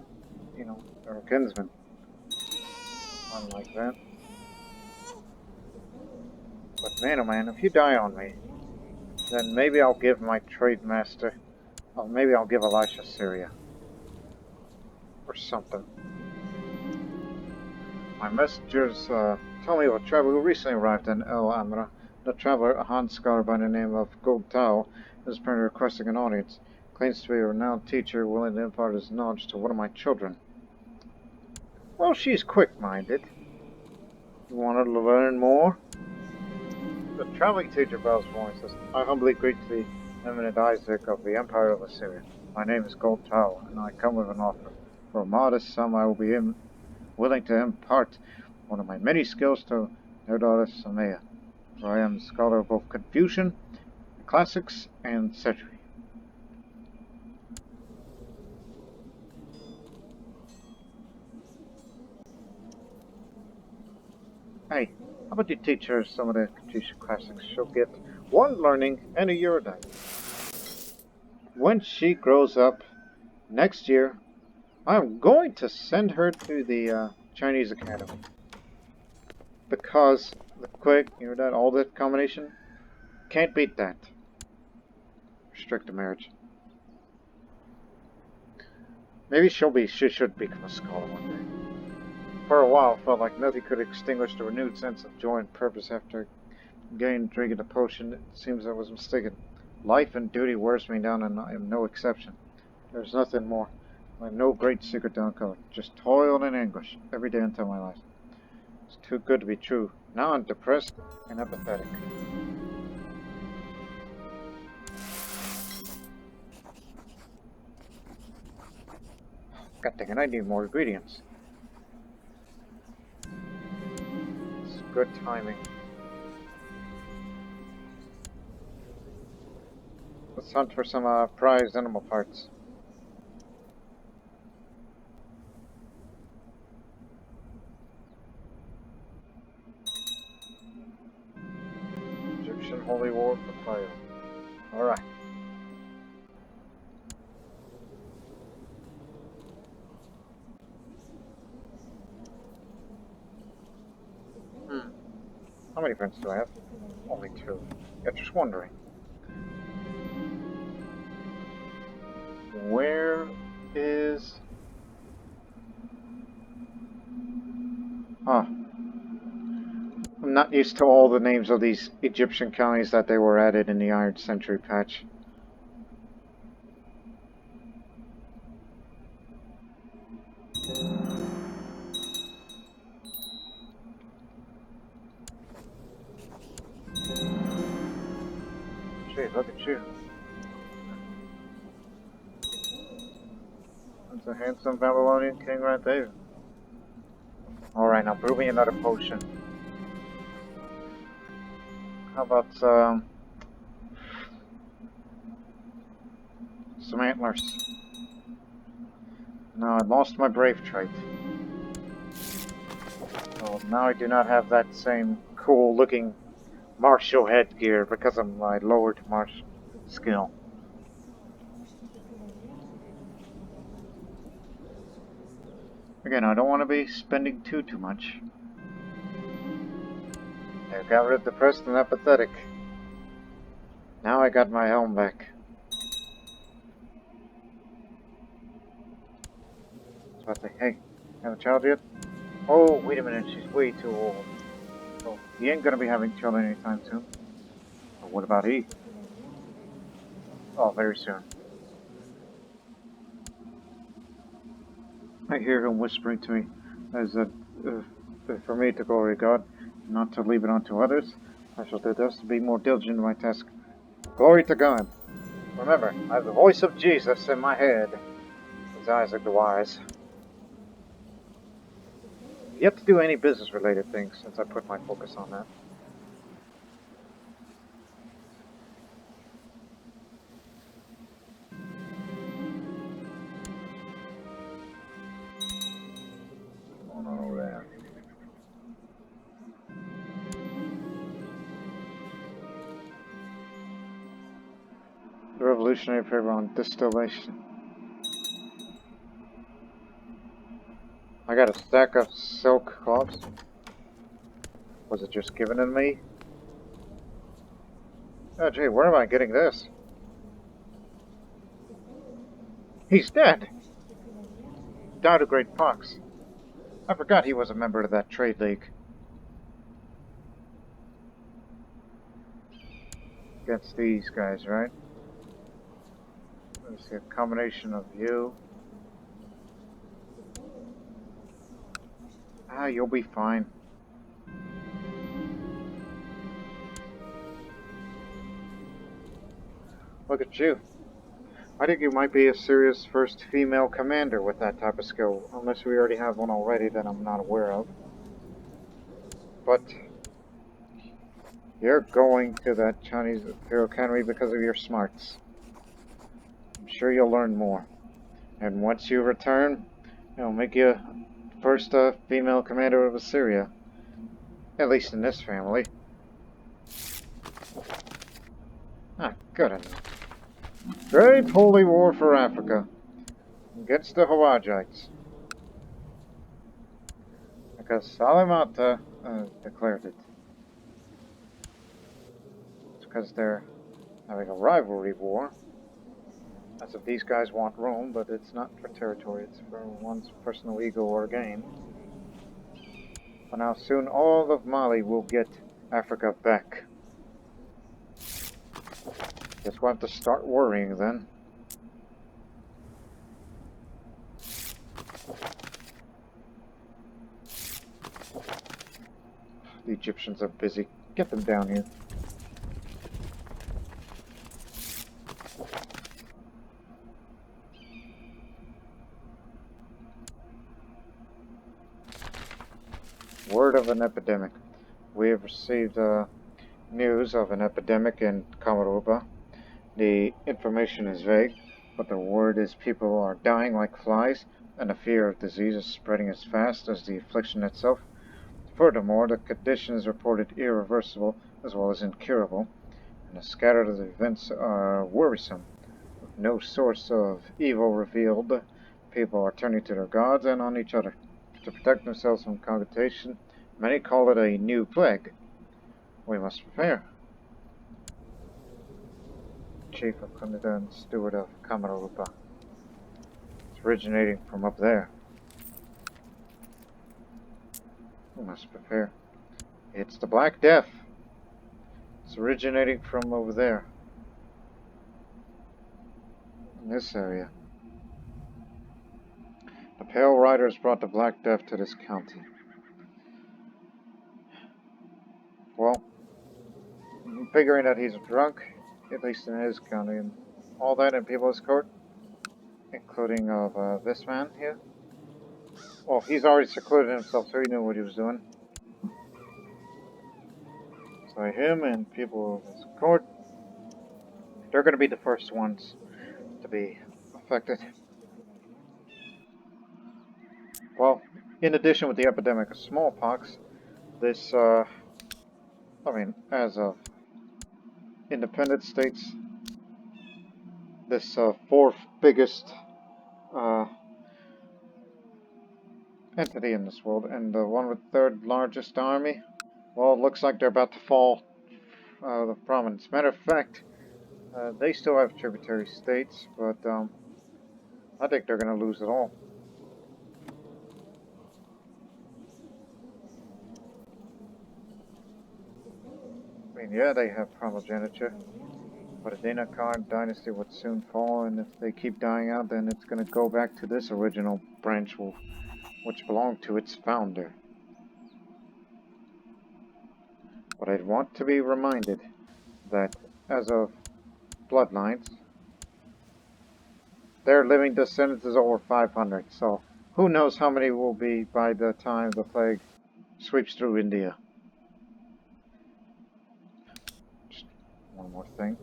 you know, they're kinsmen. Unlike that. But man, oh man, if you die on me, then maybe I'll give my trade master, or maybe I'll give Elisha Syria. Or something. My messengers tell me of a traveler who recently arrived in El Amra. The traveler, a Han scholar by the name of Gold Tao, is apparently requesting an audience. Claims to be a renowned teacher willing to impart his knowledge to one of my children. Well, she's quick-minded. You wanted to learn more? The traveling teacher bows forward and says, I humbly greet the eminent Isaac of the Empire of Assyria. My name is Gold Tao, and I come with an offer. For a modest sum, I will be willing to impart one of my many skills to their daughter Samaya, for I am a scholar of both Confucian, classics, and Setri. Hey, how about you teach her some of the Confucian classics? She'll get one learning and a year a day. When she grows up next year, I'm going to send her to the Chinese Academy. Because the quick, you know that, all that combination, can't beat that. Restrict the marriage. Maybe she should become a scholar one day. For a while, I felt like nothing could extinguish the renewed sense of joy and purpose after drinking the potion. It seems I was mistaken. Life and duty wears me down, and I am no exception. There's nothing more. I have no great secret to uncover. Just toil and anguish every day until my last. It's too good to be true. Now I'm depressed and apathetic. God dang it, I need more ingredients. It's good timing. Let's hunt for some prized animal parts. Egyptian Holy War for fire. Alright. How many friends do I have? Only 2. Yeah, just wondering. Where is... I'm not used to all the names of these Egyptian counties that they were added in the Iron Century patch. Gee, look at you. the handsome Babylonian king right there. Alright, now brew me another potion. How about some antlers? No, I lost my brave trait. So now I do not have that same cool looking martial headgear because of my lowered martial skill. Again, I don't want to be spending too much. I got rid of depressed and apathetic. Now I got my helm back. So I think, hey, have a child yet? Oh, wait a minute, she's way too old. So he ain't gonna be having children anytime soon. But what about he? Oh, very soon. I hear him whispering to me, as that for me to glory God, not to leave it unto others. I shall do thus to be more diligent in my task. Glory to God. Remember, I have the voice of Jesus in my head, as Isaac the Wise. Yet to do any business-related things since I put my focus on that. Going on over there. The revolutionary paper on distillation. I got a stack of silk cloths. Was it just given to me? Oh gee, where am I getting this? He's dead! Died of great pox. I forgot he was a member of that trade league. Against these guys, right? Let's see, a combination of you. Ah, you'll be fine. Look at you. I think you might be Assyria's first female commander with that type of skill, unless we already have one already that I'm not aware of. But you're going to that Chinese Imperial Academy because of your smarts. I'm sure you'll learn more. And once you return, it'll make you first female commander of Assyria. At least in this family. Ah, good enough. Great holy war for Africa. Against the Hawajites. Because Salamata declared it. It's because they're having a rivalry war. As if these guys want Rome, but it's not for territory, it's for one's personal ego or gain. But now soon all of Mali will get Africa back. Guess we'll have to start worrying then. The Egyptians are busy. Get them down here. Word of an epidemic. We have received news of an epidemic in Kamaruba. The information is vague, but the word is people are dying like flies, and the fear of disease is spreading as fast as the affliction itself. Furthermore, the condition is reported irreversible as well as incurable, and the scattered events are worrisome. With no source of evil revealed, people are turning to their gods and on each other. To protect themselves from contagion, many call it a new plague. We must prepare. Chief of Kunida and Steward of Kamarupa. It's originating from up there. We must prepare. It's the Black Death. It's originating from over there. In this area. The Pale Riders brought the Black Death to this county. Well, I'm figuring that he's drunk, at least in his county, and all that in People's Court including of this man here. Well, he's already secluded himself, so he knew what he was doing. So him and people of his court, they're going to be the first ones to be affected. Well, in addition with the epidemic of smallpox, this, as of independent states, this fourth biggest entity in this world, and the one with third largest army, well, it looks like they're about to fall out of prominence. Matter of fact, they still have tributary states, but I think they're going to lose it all. I mean, yeah, they have primogeniture, but a Dinakar dynasty would soon fall, and if they keep dying out, then it's going to go back to this original branch which belonged to its founder. But I'd want to be reminded that as of bloodlines, their living descendants is over 500, so who knows how many will be by the time the plague sweeps through India. Just one more thing.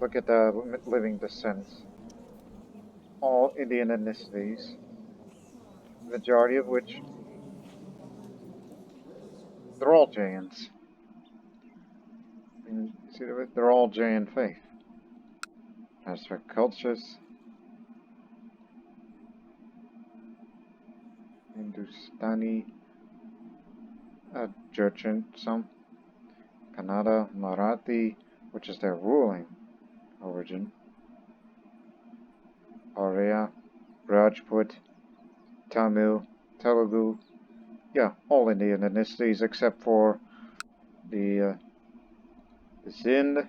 Look at the living descendants. All Indian ethnicities, majority of which, they're all Jains. And see, they're all Jain faith. As for cultures, Hindustani, Jurchen, some, Kannada, Marathi, which is their ruling origin, Arya, Rajput, Tamil, Telugu, yeah, all Indian ethnicities except for the Sindh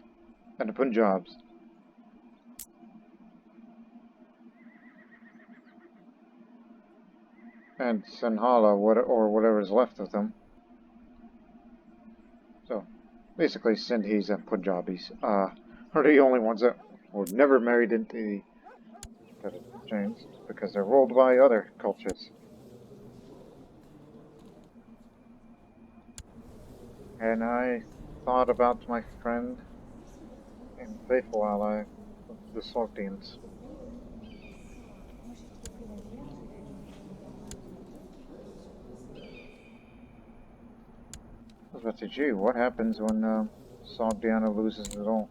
and the Punjabs. And Sinhala, or whatever is left of them. So, basically Sindhis and Punjabis are the only ones that were never married into the Jains, because they're ruled by other cultures. And I thought about my friend and faithful ally, the Sortians. I was about to say, gee, what happens when Sogdiana loses it all?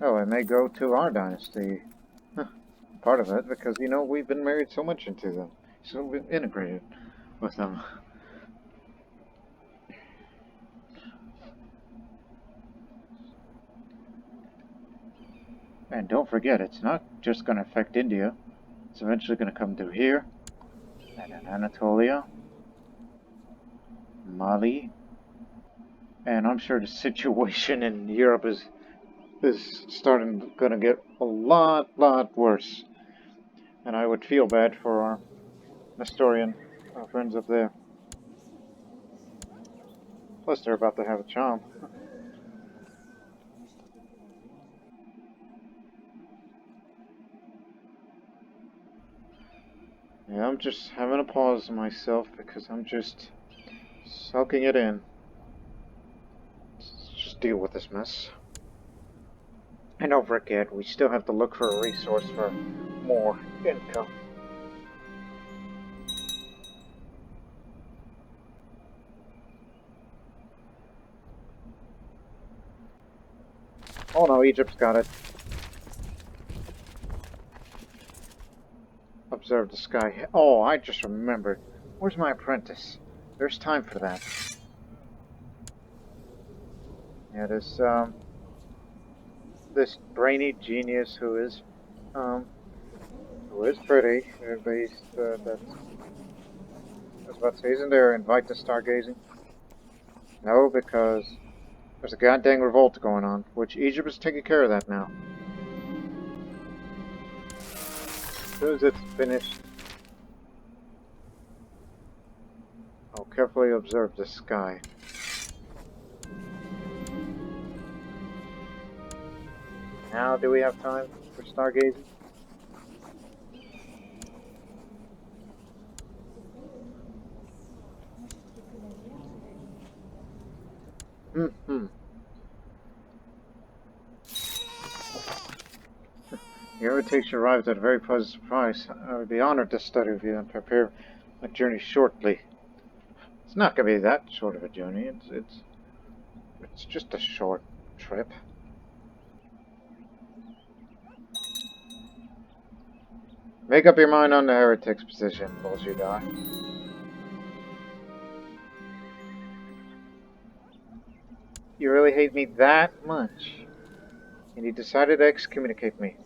Oh, it may go to our dynasty. Part of it, because, you know, we've been married so much into them. So we've been integrated with them. And don't forget, it's not just going to affect India. It's eventually going to come through here, and in Anatolia, Mali, and I'm sure the situation in Europe is starting going to get a lot worse. And I would feel bad for our Nestorian friends up there. Plus, they're about to have a charm. Yeah, I'm just having a pause myself because I'm just soaking it in. Let's just deal with this mess. And don't forget, we still have to look for a resource for more income. Oh no, Egypt's got it. Observe the sky. Oh, I just remembered. Where's my apprentice? There's time for that. Yeah, this brainy genius who is pretty. Everybody's that's. I was about to say, isn't there invite to stargazing? No, because there's a goddamn revolt going on, which Egypt is taking care of that now. As soon as it's finished, I'll carefully observe the sky. Now, do we have time? for stargazing? Hmm. Your invitation arrives at a very pleasant surprise. I would be honored to study with you and prepare my journey shortly. It's not going to be that short of a journey. It's just a short trip. Make up your mind on the heretic's position, bullshit die. You really hate me that much, and you decided to excommunicate me.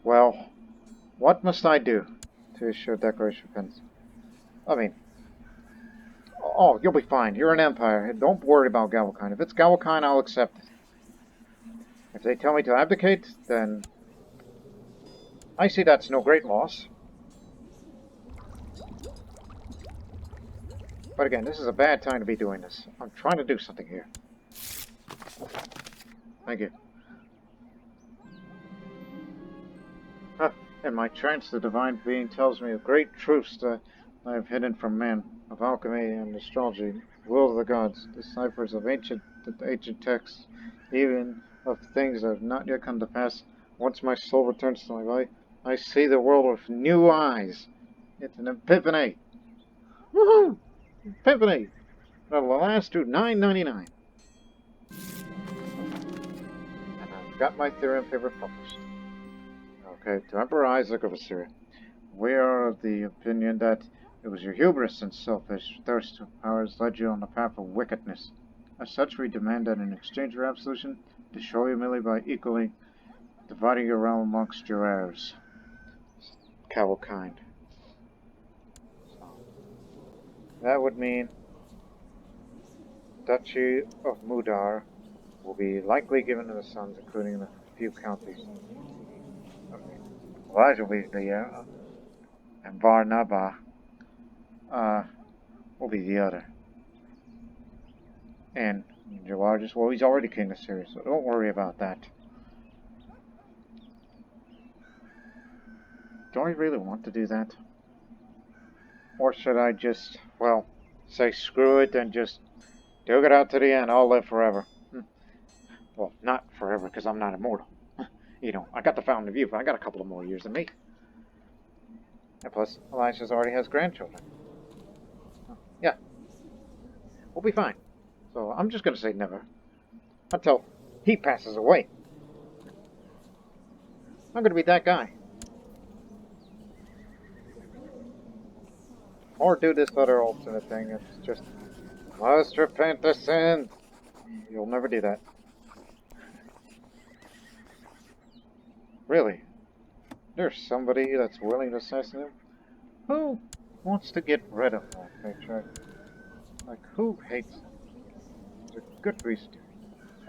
Well, what must I do to show declaration of repentance? I mean, oh, you'll be fine. You're an empire. Don't worry about Galvokine. If it's Galvokine, I'll accept it. If they tell me to abdicate, then I see that's no great loss. But again, this is a bad time to be doing this. I'm trying to do something here. Thank you. Huh. In my trance, the divine being tells me of great truths that I have hidden from man, of alchemy and astrology, will of the gods, the ciphers of ancient texts, even of things that have not yet come to pass. Once my soul returns to my body, I see the world with new eyes. It's an epiphany. Woohoo! Epiphany! That'll last to $9.99. And I've got my theorem paper published. Okay, to Emperor Isaac of Assyria. We are of the opinion that it was your hubris and selfish thirst for power that led you on the path of wickedness. As such, we demand that in exchange for absolution, destroy you merely by equally dividing your realm amongst your heirs. Cavalkind. So, that would mean Duchy of Mudar will be likely given to the sons, including the few counties. Okay. Elijah will be the and Varnaba will be the other. And your largest, well, he's already king of Syria, so don't worry about that. Do I really want to do that? Or should I just, well, say screw it and just duke it out to the end, I'll live forever? Well, not forever, because I'm not immortal. You know, I got the Fountain of Youth, I got a couple of more years than me. And plus, Elisha already has grandchildren. Yeah. We'll be fine. So I'm just going to say never. Until he passes away. I'm going to be that guy. Or do this other alternate thing. It's just, must repent the sin. You'll never do that. Really? There's somebody that's willing to assassinate him? Who wants to get rid of that Patriarch? Like, who hates him? There's a good reason.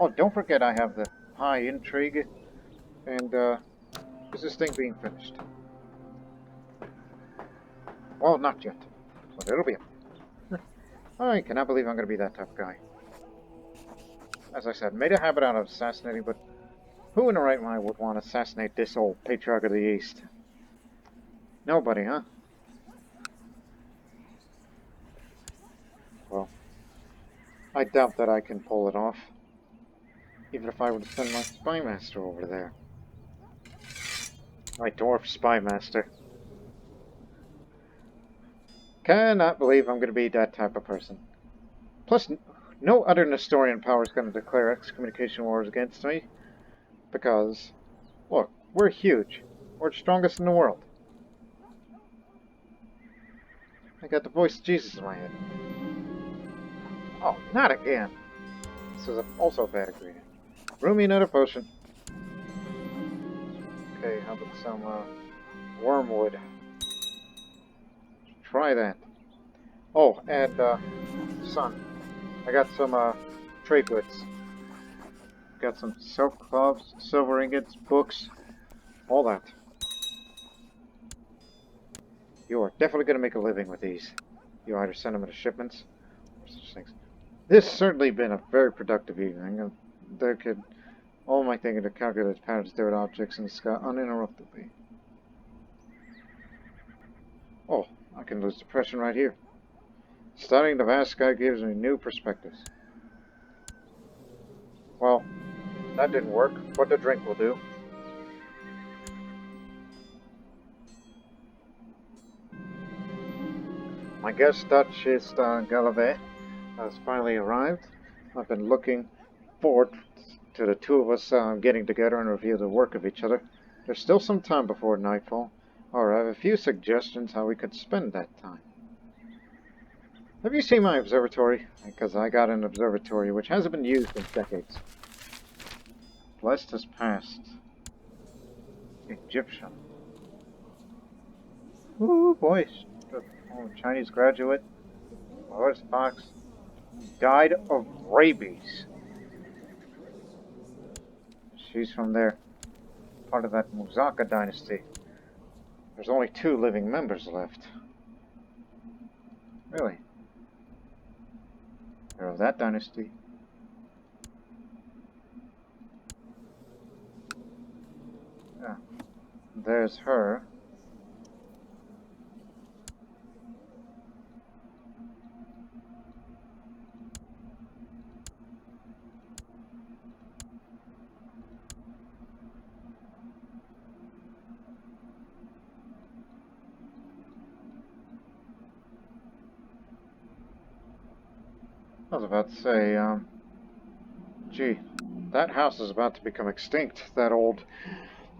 Oh, don't forget I have the high intrigue. And, is this thing being finished? Well, not yet. But it'll be. I cannot believe I'm going to be that type of guy. As I said, made a habit out of assassinating, but who in the right mind would want to assassinate this old Patriarch of the East? Nobody, huh? Well, I doubt that I can pull it off. Even if I were to send my spy master over there. My dwarf spy master. Cannot believe I'm going to be that type of person. Plus, no other Nestorian power is going to declare excommunication wars against me. Because, look, we're huge. We're the strongest in the world. I got the voice of Jesus in my head. Oh, not again. This is also a bad ingredient. Brew me another potion. Okay, how about some wormwood? Try that. Oh, and son, I got some trade goods. Got some silk cloths, silver ingots, books, all that. You are definitely going to make a living with these. You either send them as shipments or such things. This has certainly been a very productive evening. there could all my thinking to calculate patterns stare at objects in the sky uninterruptedly. Oh, I can lose depression right here. Studying the vast sky gives me new perspectives. Well, that didn't work, but the drink will do. My guest, Duchess Galave, has finally arrived. I've been looking forward to the two of us getting together and review the work of each other. There's still some time before nightfall. Or I have a few suggestions how we could spend that time. Have you seen my observatory? Because I got an observatory which hasn't been used in decades. Blessed as past. Egyptian. Ooh, boy. Oh, Chinese graduate. Lawrence Fox. Died of rabies. She's from there. Part of that Muzaka dynasty. There's only 2 living members left. Really? They're of that dynasty. Yeah. There's her. I was about to say, gee, that house is about to become extinct. That old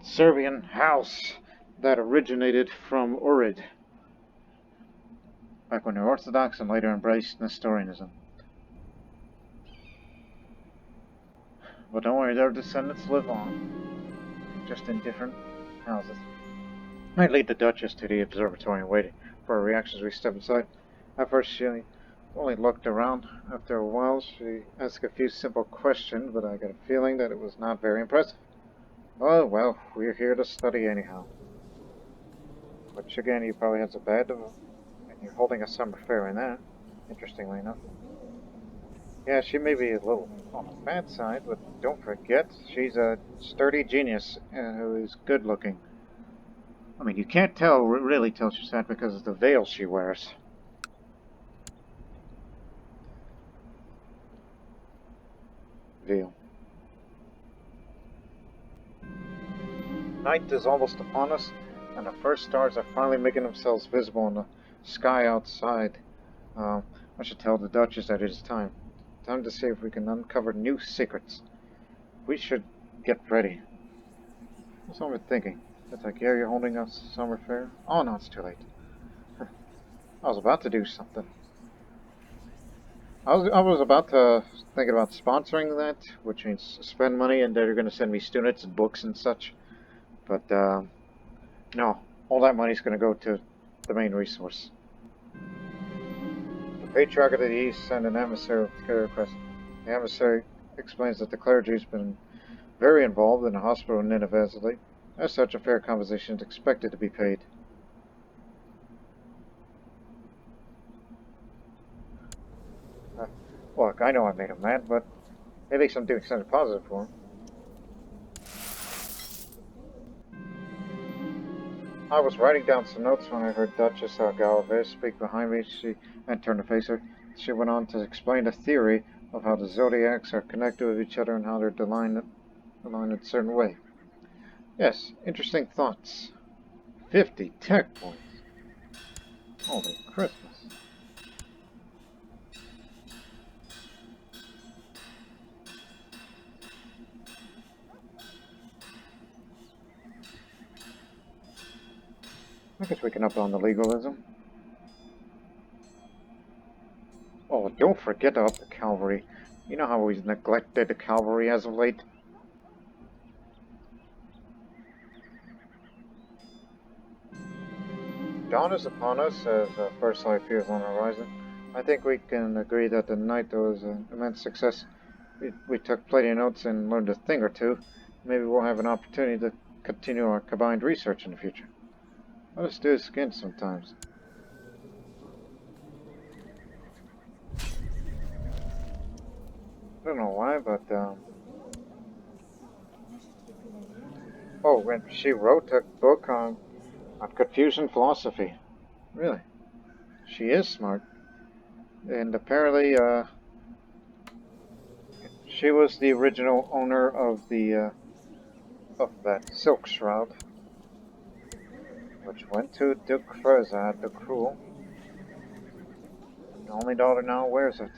Serbian house that originated from Urid, back when they were Orthodox and later embraced Nestorianism. But don't worry, their descendants live on, just in different houses. I lead the Duchess to the observatory and waited for her reactions as we step inside. At first, she only looked around. After a while, she asked a few simple questions, but I got a feeling that it was not very impressive. Oh, well, we're here to study anyhow. Which, again, you probably has a bed, and you're holding a summer fair in that, interestingly enough. Yeah, she may be a little on the bad side, but don't forget, she's a sturdy genius who is good looking. I mean, you can't really tell she's fat because of the veil she wears. Veil. Night is almost upon us, and the first stars are finally making themselves visible in the sky outside. I should tell the Duchess that it is time. Time to see if we can uncover new secrets. We should get ready. That's what I'm thinking. It's like, yeah, you're holding a summer fair? Oh, no, it's too late. I was about to do something. I was about to think about sponsoring that, which means spend money and they're going to send me students and books and such. But, no. All that money's going to go to the main resource. The Patriarch of the East sent an emissary with a request. The emissary explains that the clergy has been very involved in the hospital in Nineveh. As such, a fair compensation is expected to be paid. Look, I know I made him mad, but at least I'm doing something positive for him. I was writing down some notes when I heard Duchess Galvez speak behind me. She turned to face her. She went on to explain the theory of how the zodiacs are connected with each other and how they're aligned in a certain way. Yes, interesting thoughts. 50 tech points. Holy Christmas. I guess we can up on the legalism. Oh, don't forget to up the cavalry. You know how we've neglected the cavalry as of late? Dawn is upon us as first light appears on the horizon. I think we can agree that the night was an immense success. We took plenty of notes and learned a thing or two. Maybe we'll have an opportunity to continue our combined research in the future. Let us do this again sometimes. I don't know why, but Oh, and she wrote a book on Confucian philosophy. Really? She is smart. And apparently, she was the original owner of that silk shroud, which went to Duke Furzad the Cruel. The only daughter now wears it.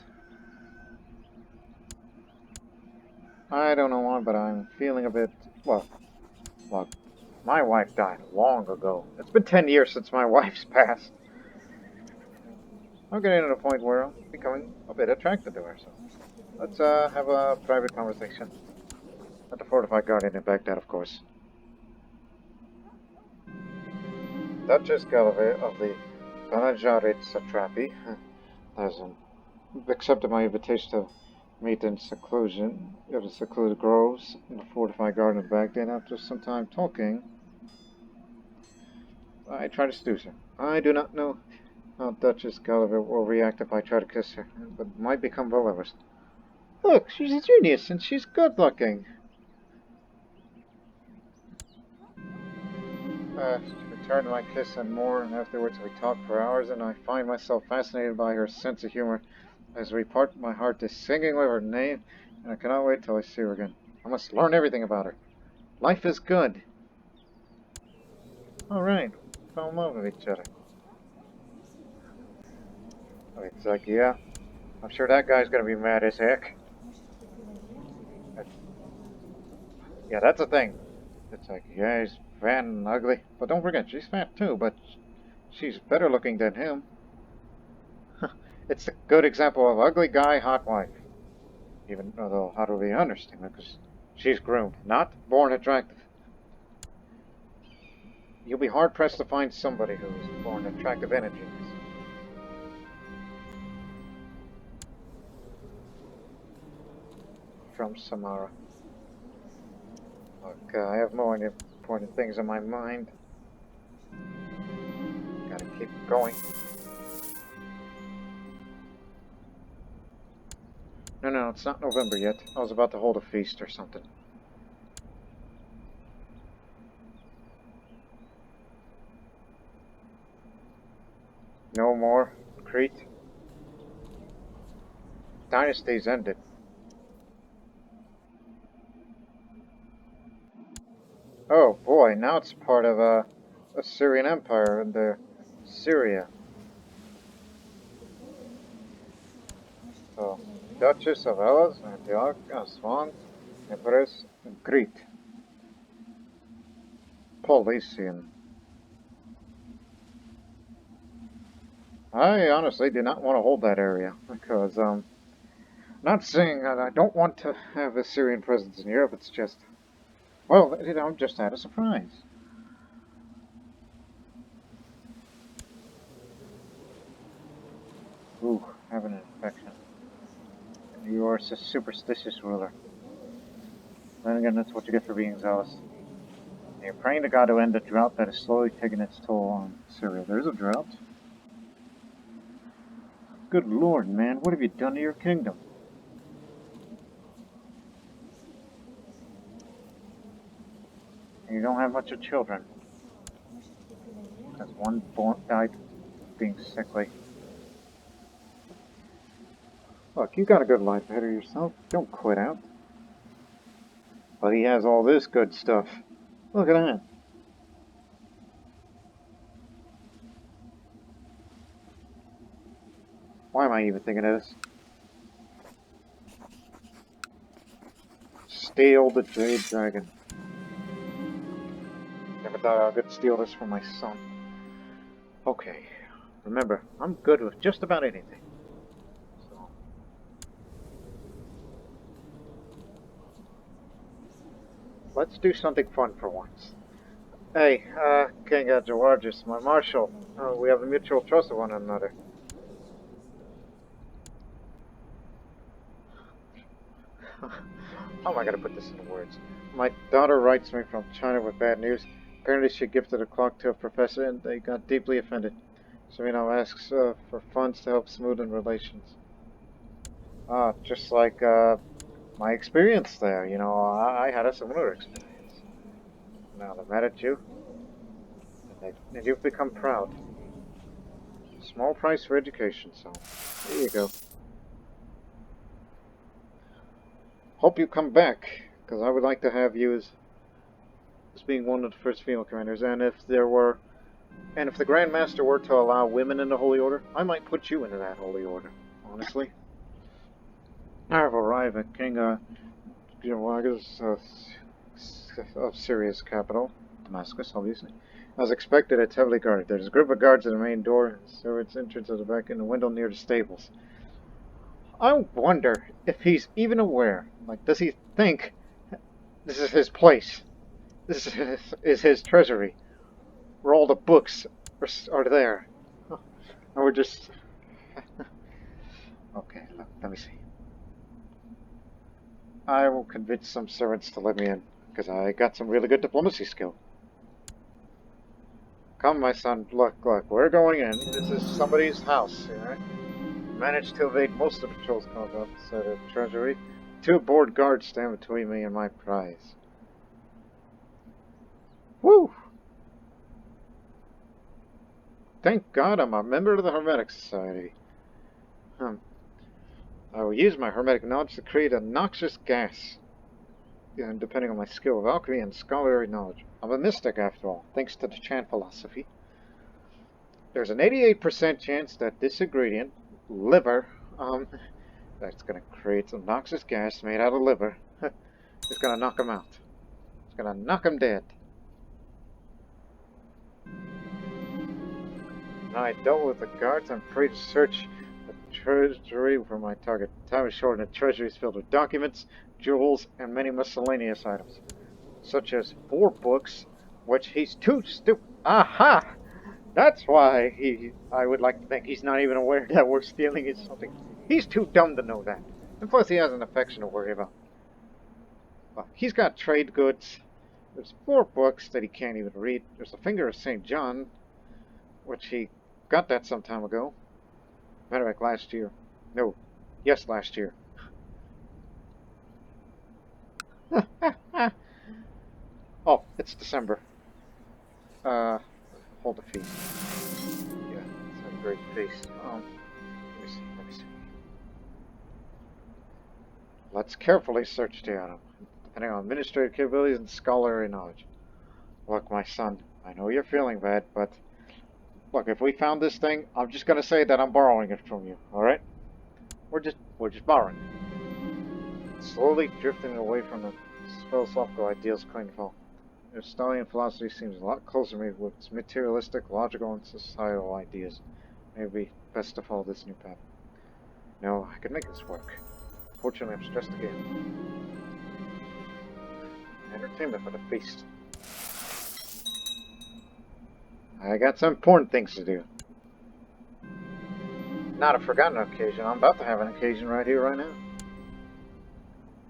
I don't know why, but I'm feeling a bit... Well, look, my wife died long ago. It's been 10 years since my wife's passed. I'm getting to the point where I'm becoming a bit attracted to her, so... Let's have a private conversation. At the fortified guardian in Baghdad, of course. Duchess Gallivant of the Banajarit Satrapi has accepted my invitation to meet in seclusion of the secluded groves in the fortified garden of Baghdad. After some time talking, I try to seduce her. I do not know how Duchess Gallivant will react if I try to kiss her, but it might become well lovers. Look, she's a genius and she's good looking. She returned my kiss and more, and afterwards we talked for hours, and I find myself fascinated by her sense of humor. As we part, my heart is singing with her name, and I cannot wait till I see her again. I must learn everything about her. Life is good. Alright, fell in love with each other. It's like, yeah, I'm sure that guy's gonna be mad as heck. Yeah, that's the thing. It's like, yeah, he's fat and ugly, but don't forget, she's fat too, but she's better looking than him. It's a good example of ugly guy, hot wife. Even though how do we understand it? Because she's groomed, not born attractive. You'll be hard-pressed to find somebody who's born attractive energies. From Samara. Look, I have more important things on my mind. Gotta keep going. No, it's not November yet. I was about to hold a feast or something. No more Crete. Dynasties ended. Oh boy, now it's part of Assyrian Empire under Syria. So, Duchess of Elis, Antioch, Aswan, Empress, and Crete. Paulician. I honestly do not want to hold that area because, not saying that I don't want to have a Syrian presence in Europe, it's just, well, you know, I'm just had a surprise. Ooh, having an infection. You are a superstitious ruler. Then again, that's what you get for being zealous. You're praying to God to end the drought that is slowly taking its toll on Syria. There's a drought? Good lord, man, what have you done to your kingdom? You don't have much of children. Because one died being sickly. Look, you got a good life ahead of yourself. Don't quit out. But he has all this good stuff. Look at that. Why am I even thinking of this? Steal the Jade Dragon. Never thought I could steal this from my son. Okay. Remember, I'm good with just about anything. So. Let's do something fun for once. Hey, King Georges, my marshal. We have a mutual trust of one another. How am I going to put this into words? My daughter writes me from China with bad news. Apparently she gifted a clock to a professor and they got deeply offended. So he now asks for funds to help smoothen relations. Just like my experience there, you know, I had a similar experience. Now they're mad at you, and you've become proud. Small price for education, so there you go. Hope you come back, because I would like to have you as being one of the first female commanders, and if the Grand Master were to allow women in the Holy Order, I might put you into that Holy Order, honestly. I have arrived at King Girawaga's of Syria's capital, Damascus, obviously. As expected, it's heavily guarded. There's a group of guards at the main door, and stewards entrance at the back in the window near the stables. I wonder if he's even aware. Like, does he think this is his place? This is his treasury, where all the books are there. And we're just... Okay, look, let me see. I will convince some servants to let me in, because I got some really good diplomacy skill. Come, my son, look, we're going in. This is somebody's house, alright? Managed to evade most of the patrol's conduct at the treasury. 2 board guards stand between me and my prize. Woo! Thank God I'm a member of the Hermetic Society. I will use my hermetic knowledge to create a noxious gas, depending on my skill of alchemy and scholarly knowledge. I'm a mystic, after all, thanks to the chant philosophy. There's an 88% chance that this ingredient, liver, that's going to create some noxious gas made out of liver, is going to knock him out. It's going to knock him dead. Now I dealt with the guards, I'm free to search the treasury for my target. Time is short and the treasury is filled with documents, jewels, and many miscellaneous items, such as 4 books, which he's too stupid. Aha! That's why I would like to think he's not even aware that we're stealing his something. He's too dumb to know that. And plus he has an affection to worry about. Well, he's got trade goods. There's 4 books that he can't even read. There's the Finger of St. John, which he got that some time ago. Matter of fact, last year. No. Yes, last year. Oh, it's December. Hold the feast. Yeah, it's a great feast. Let me see. Let's carefully search the item, depending on administrative capabilities and scholarly knowledge. Look, my son, I know you're feeling bad, but look, if we found this thing, I'm just gonna say that I'm borrowing it from you, alright? We're just borrowing it. Slowly drifting away from the philosophical ideals claimed to fall. Your Stalian philosophy seems a lot closer to me with its materialistic, logical, and societal ideas. Maybe best to follow this new path. No, I can make this work. Fortunately, I'm stressed again. Entertainment for the feast. I got some important things to do. Not a forgotten occasion. I'm about to have an occasion right here, right now.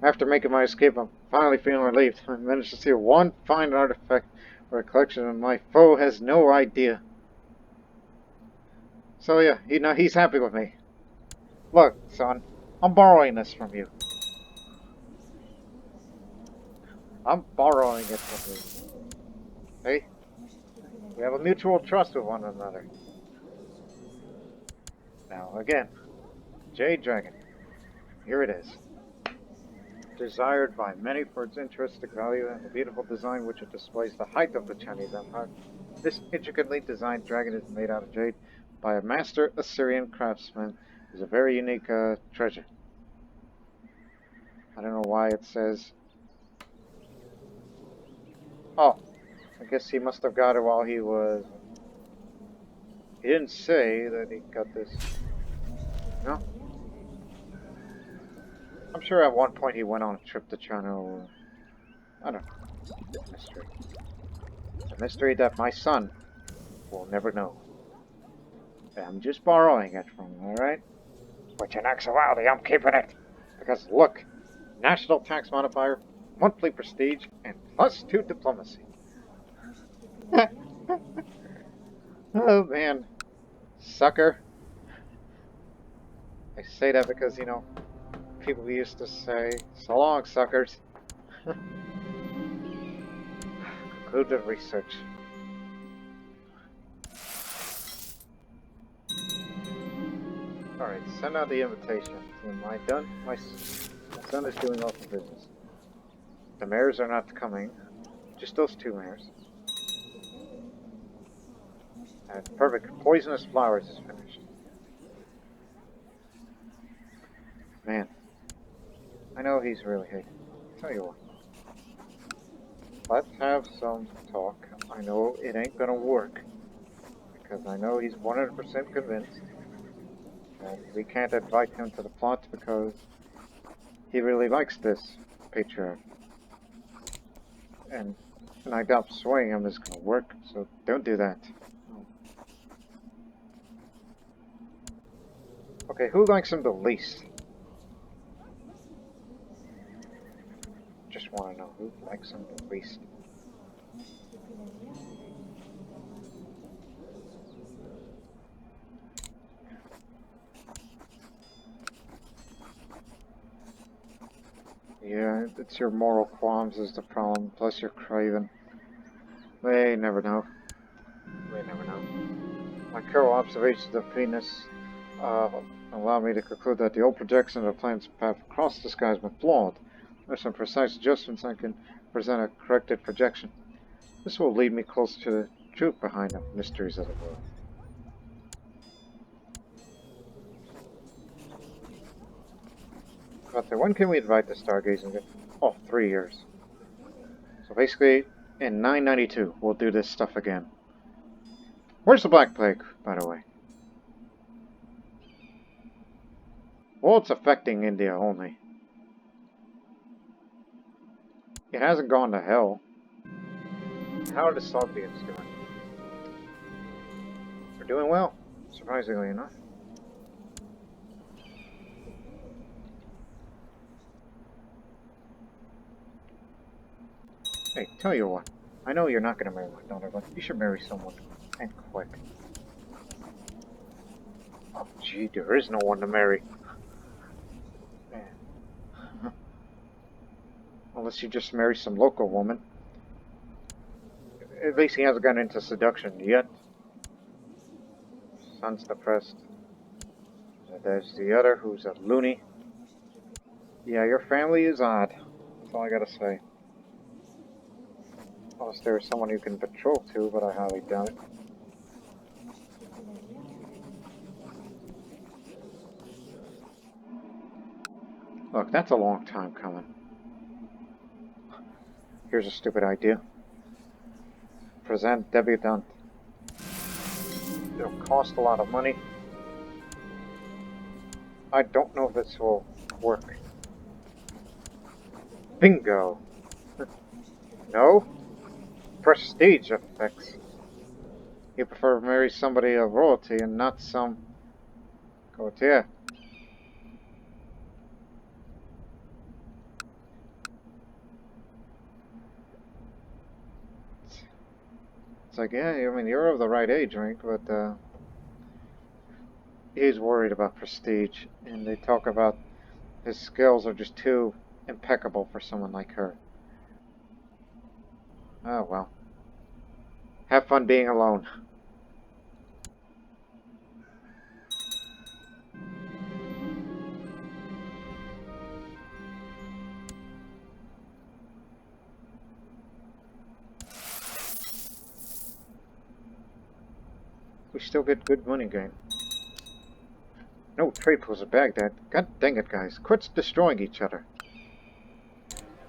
After making my escape, I'm finally feeling relieved. I managed to see one fine artifact or a collection, and my foe has no idea. So yeah, he's happy with me. Look, son, I'm borrowing this from you. I'm borrowing it from you. Hey? We have a mutual trust with one another. Now, again, Jade Dragon. Here it is. Desired by many for its intrinsic value and the beautiful design which it displays the height of the Chinese Empire. This intricately designed dragon is made out of jade by a master Assyrian craftsman. It's a very unique treasure. I don't know why it says... Oh, I guess he must have got it while he was... He didn't say that he got this. No? I'm sure at one point he went on a trip to China or... I don't know. It's a mystery. It's a mystery that my son will never know. I'm just borrowing it from him, alright? But you're not so wildy, I'm keeping it. Because look, national tax modifier, monthly prestige, and +2 diplomacy. Oh man. Sucker. I say that because, people used to say, so long, suckers. Conclude the research. Alright, send out the invitation. Am I done? My son is doing all the business. The mayors are not coming. Just those two mayors. And perfect. Poisonous flowers is finished. Man. I know he's really hating. Tell you what. Let's have some talk. I know it ain't gonna work. Because I know he's 100% convinced. And we can't invite him to the plot because he really likes this Patriarch. And I doubt swaying him is gonna work, so don't do that. Okay, who likes him the least? Just want to know who likes him the least. Yeah, it's your moral qualms is the problem, plus your craving. They never know. They never know. My careful observations of Venus allow me to conclude that the old projection of the planet's path across the sky has been flawed. With some precise adjustments, I can present a corrected projection. This will lead me closer to the truth behind the mysteries of the world. But when can we invite the stargazing? Oh, 3 years. So basically, in 992, we'll do this stuff again. Where's the Black Plague, by the way? Well, it's affecting India only. It hasn't gone to hell. How are the Soviets doing? They're doing well, surprisingly enough. Hey, tell you what. I know you're not going to marry my daughter, but you should marry someone. And quick. Oh, gee, there is no one to marry. Man. Unless you just marry some local woman. At least he hasn't gotten into seduction yet. Son's depressed. And there's the other who's a loony. Yeah, your family is odd. That's all I gotta say. Unless there's someone you can betroth to, but I highly doubt it. Look, that's a long time coming. Here's a stupid idea. Present debutante. It'll cost a lot of money. I don't know if this will work. Bingo! No? Prestige effects. You prefer to marry somebody of royalty and not some courtier. It's like, yeah, I mean, you're of the right age, right? But, he's worried about prestige, and they talk about his skills are just too impeccable for someone like her. Oh, well. Have fun being alone. We still get good money gain. No trade posts at Baghdad. God dang it, guys. Quit destroying each other.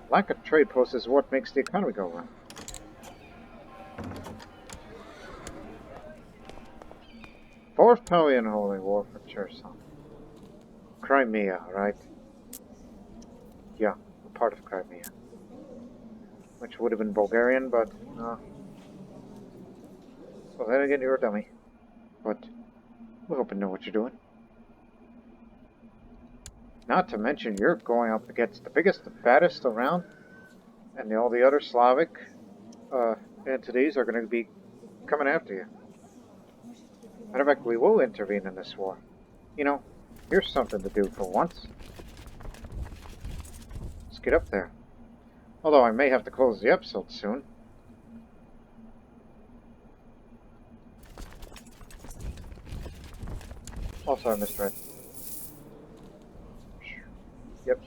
Lack of trade posts is what makes the economy go round. Fourth Pelian Holy War for Cherson. Crimea, right? Yeah, a part of Crimea. Which would have been Bulgarian, but, well, then again, you're a dummy. But, we hope you know what you're doing. Not to mention, you're going up against the biggest, the baddest around, and all the other Slavic entities are going to be coming after you. Matter of fact, we will intervene in this war. You know, here's something to do for once. Let's get up there. Although I may have to close the episode soon. Also, I misread. Yep.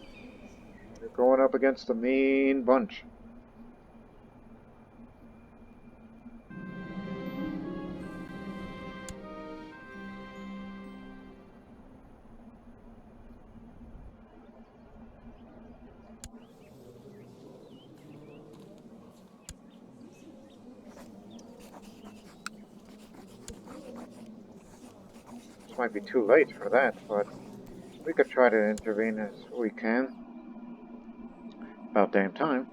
You're going up against a mean bunch. This might be too late for that, but we could try to intervene as we can. About damn time.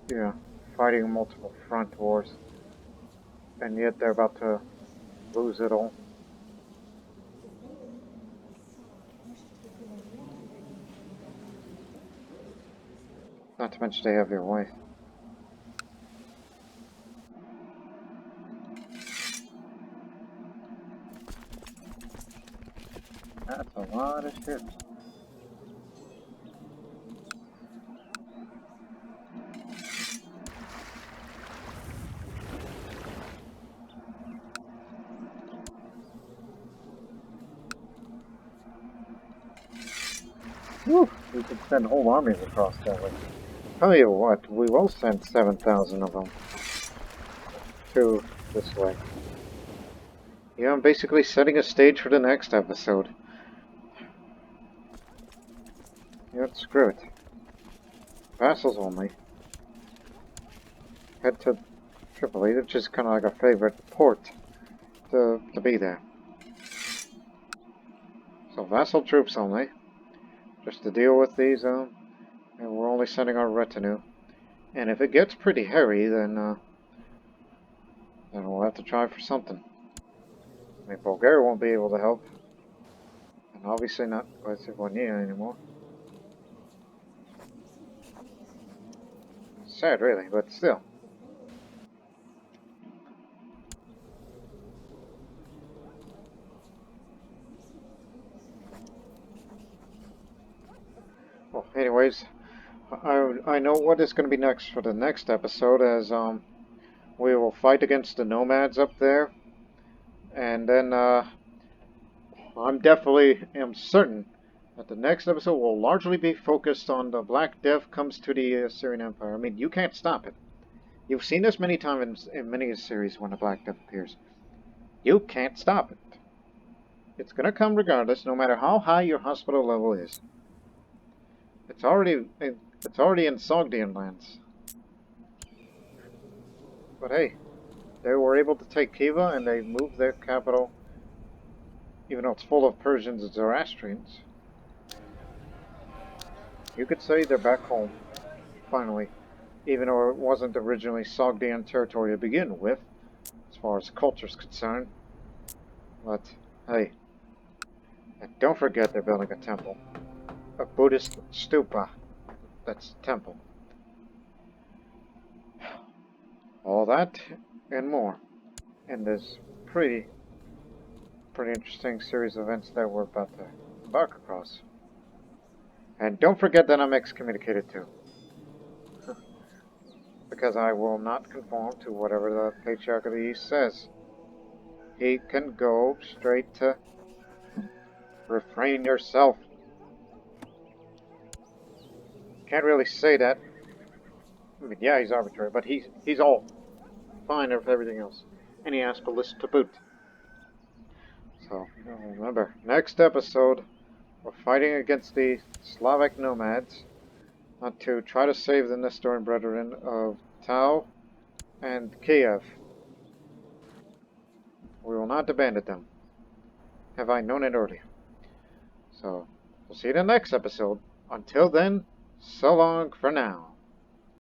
Yeah, fighting multiple front wars, and yet they're about to lose it all. Not to mention they have their way. That's a lot of ships. Whew, we could send whole armies across that way. Tell you what, we will send 7,000 of them to this way. Yeah, I'm basically setting a stage for the next episode. Yeah, screw it. Vassals only. Head to Tripoli, which is kind of like a favorite port to be there. So vassal troops only. Just to deal with these, and we're only sending our retinue. And if it gets pretty hairy, then we'll have to try for something. I mean, Bulgaria won't be able to help. And obviously not Lithuania anymore. Sad, really, but still. Well, anyways, I know what is going to be next for the next episode, as we will fight against the nomads up there, and then I'm definitely am certain that the next episode will largely be focused on the Black Death comes to the Assyrian Empire. I mean, you can't stop it. You've seen this many times in many series when the Black Death appears. You can't stop it. It's going to come regardless, no matter how high your hospital level is. It's already in Sogdian lands. But hey, they were able to take Khiva, and they moved their capital, even though it's full of Persians and Zoroastrians. You could say they're back home, finally, even though it wasn't originally Sogdian territory to begin with, as far as culture is concerned. But hey, and don't forget they're building a temple. A Buddhist stupa. That's temple. All that and more in this pretty interesting series of events that we're about to embark across. And don't forget that I'm excommunicated too. Because I will not conform to whatever the Patriarch of the East says. He can go straight to refrain yourself. Can't really say that. I mean, yeah, he's arbitrary, but he's all fine with everything else. And he asked Ballista to boot. So, remember, next episode, we're fighting against the Slavic nomads to try to save the Nestorian Brethren of Tao and Kiev. We will not abandon them. Have I known it earlier? So, we'll see you in the next episode. Until then, so long for now.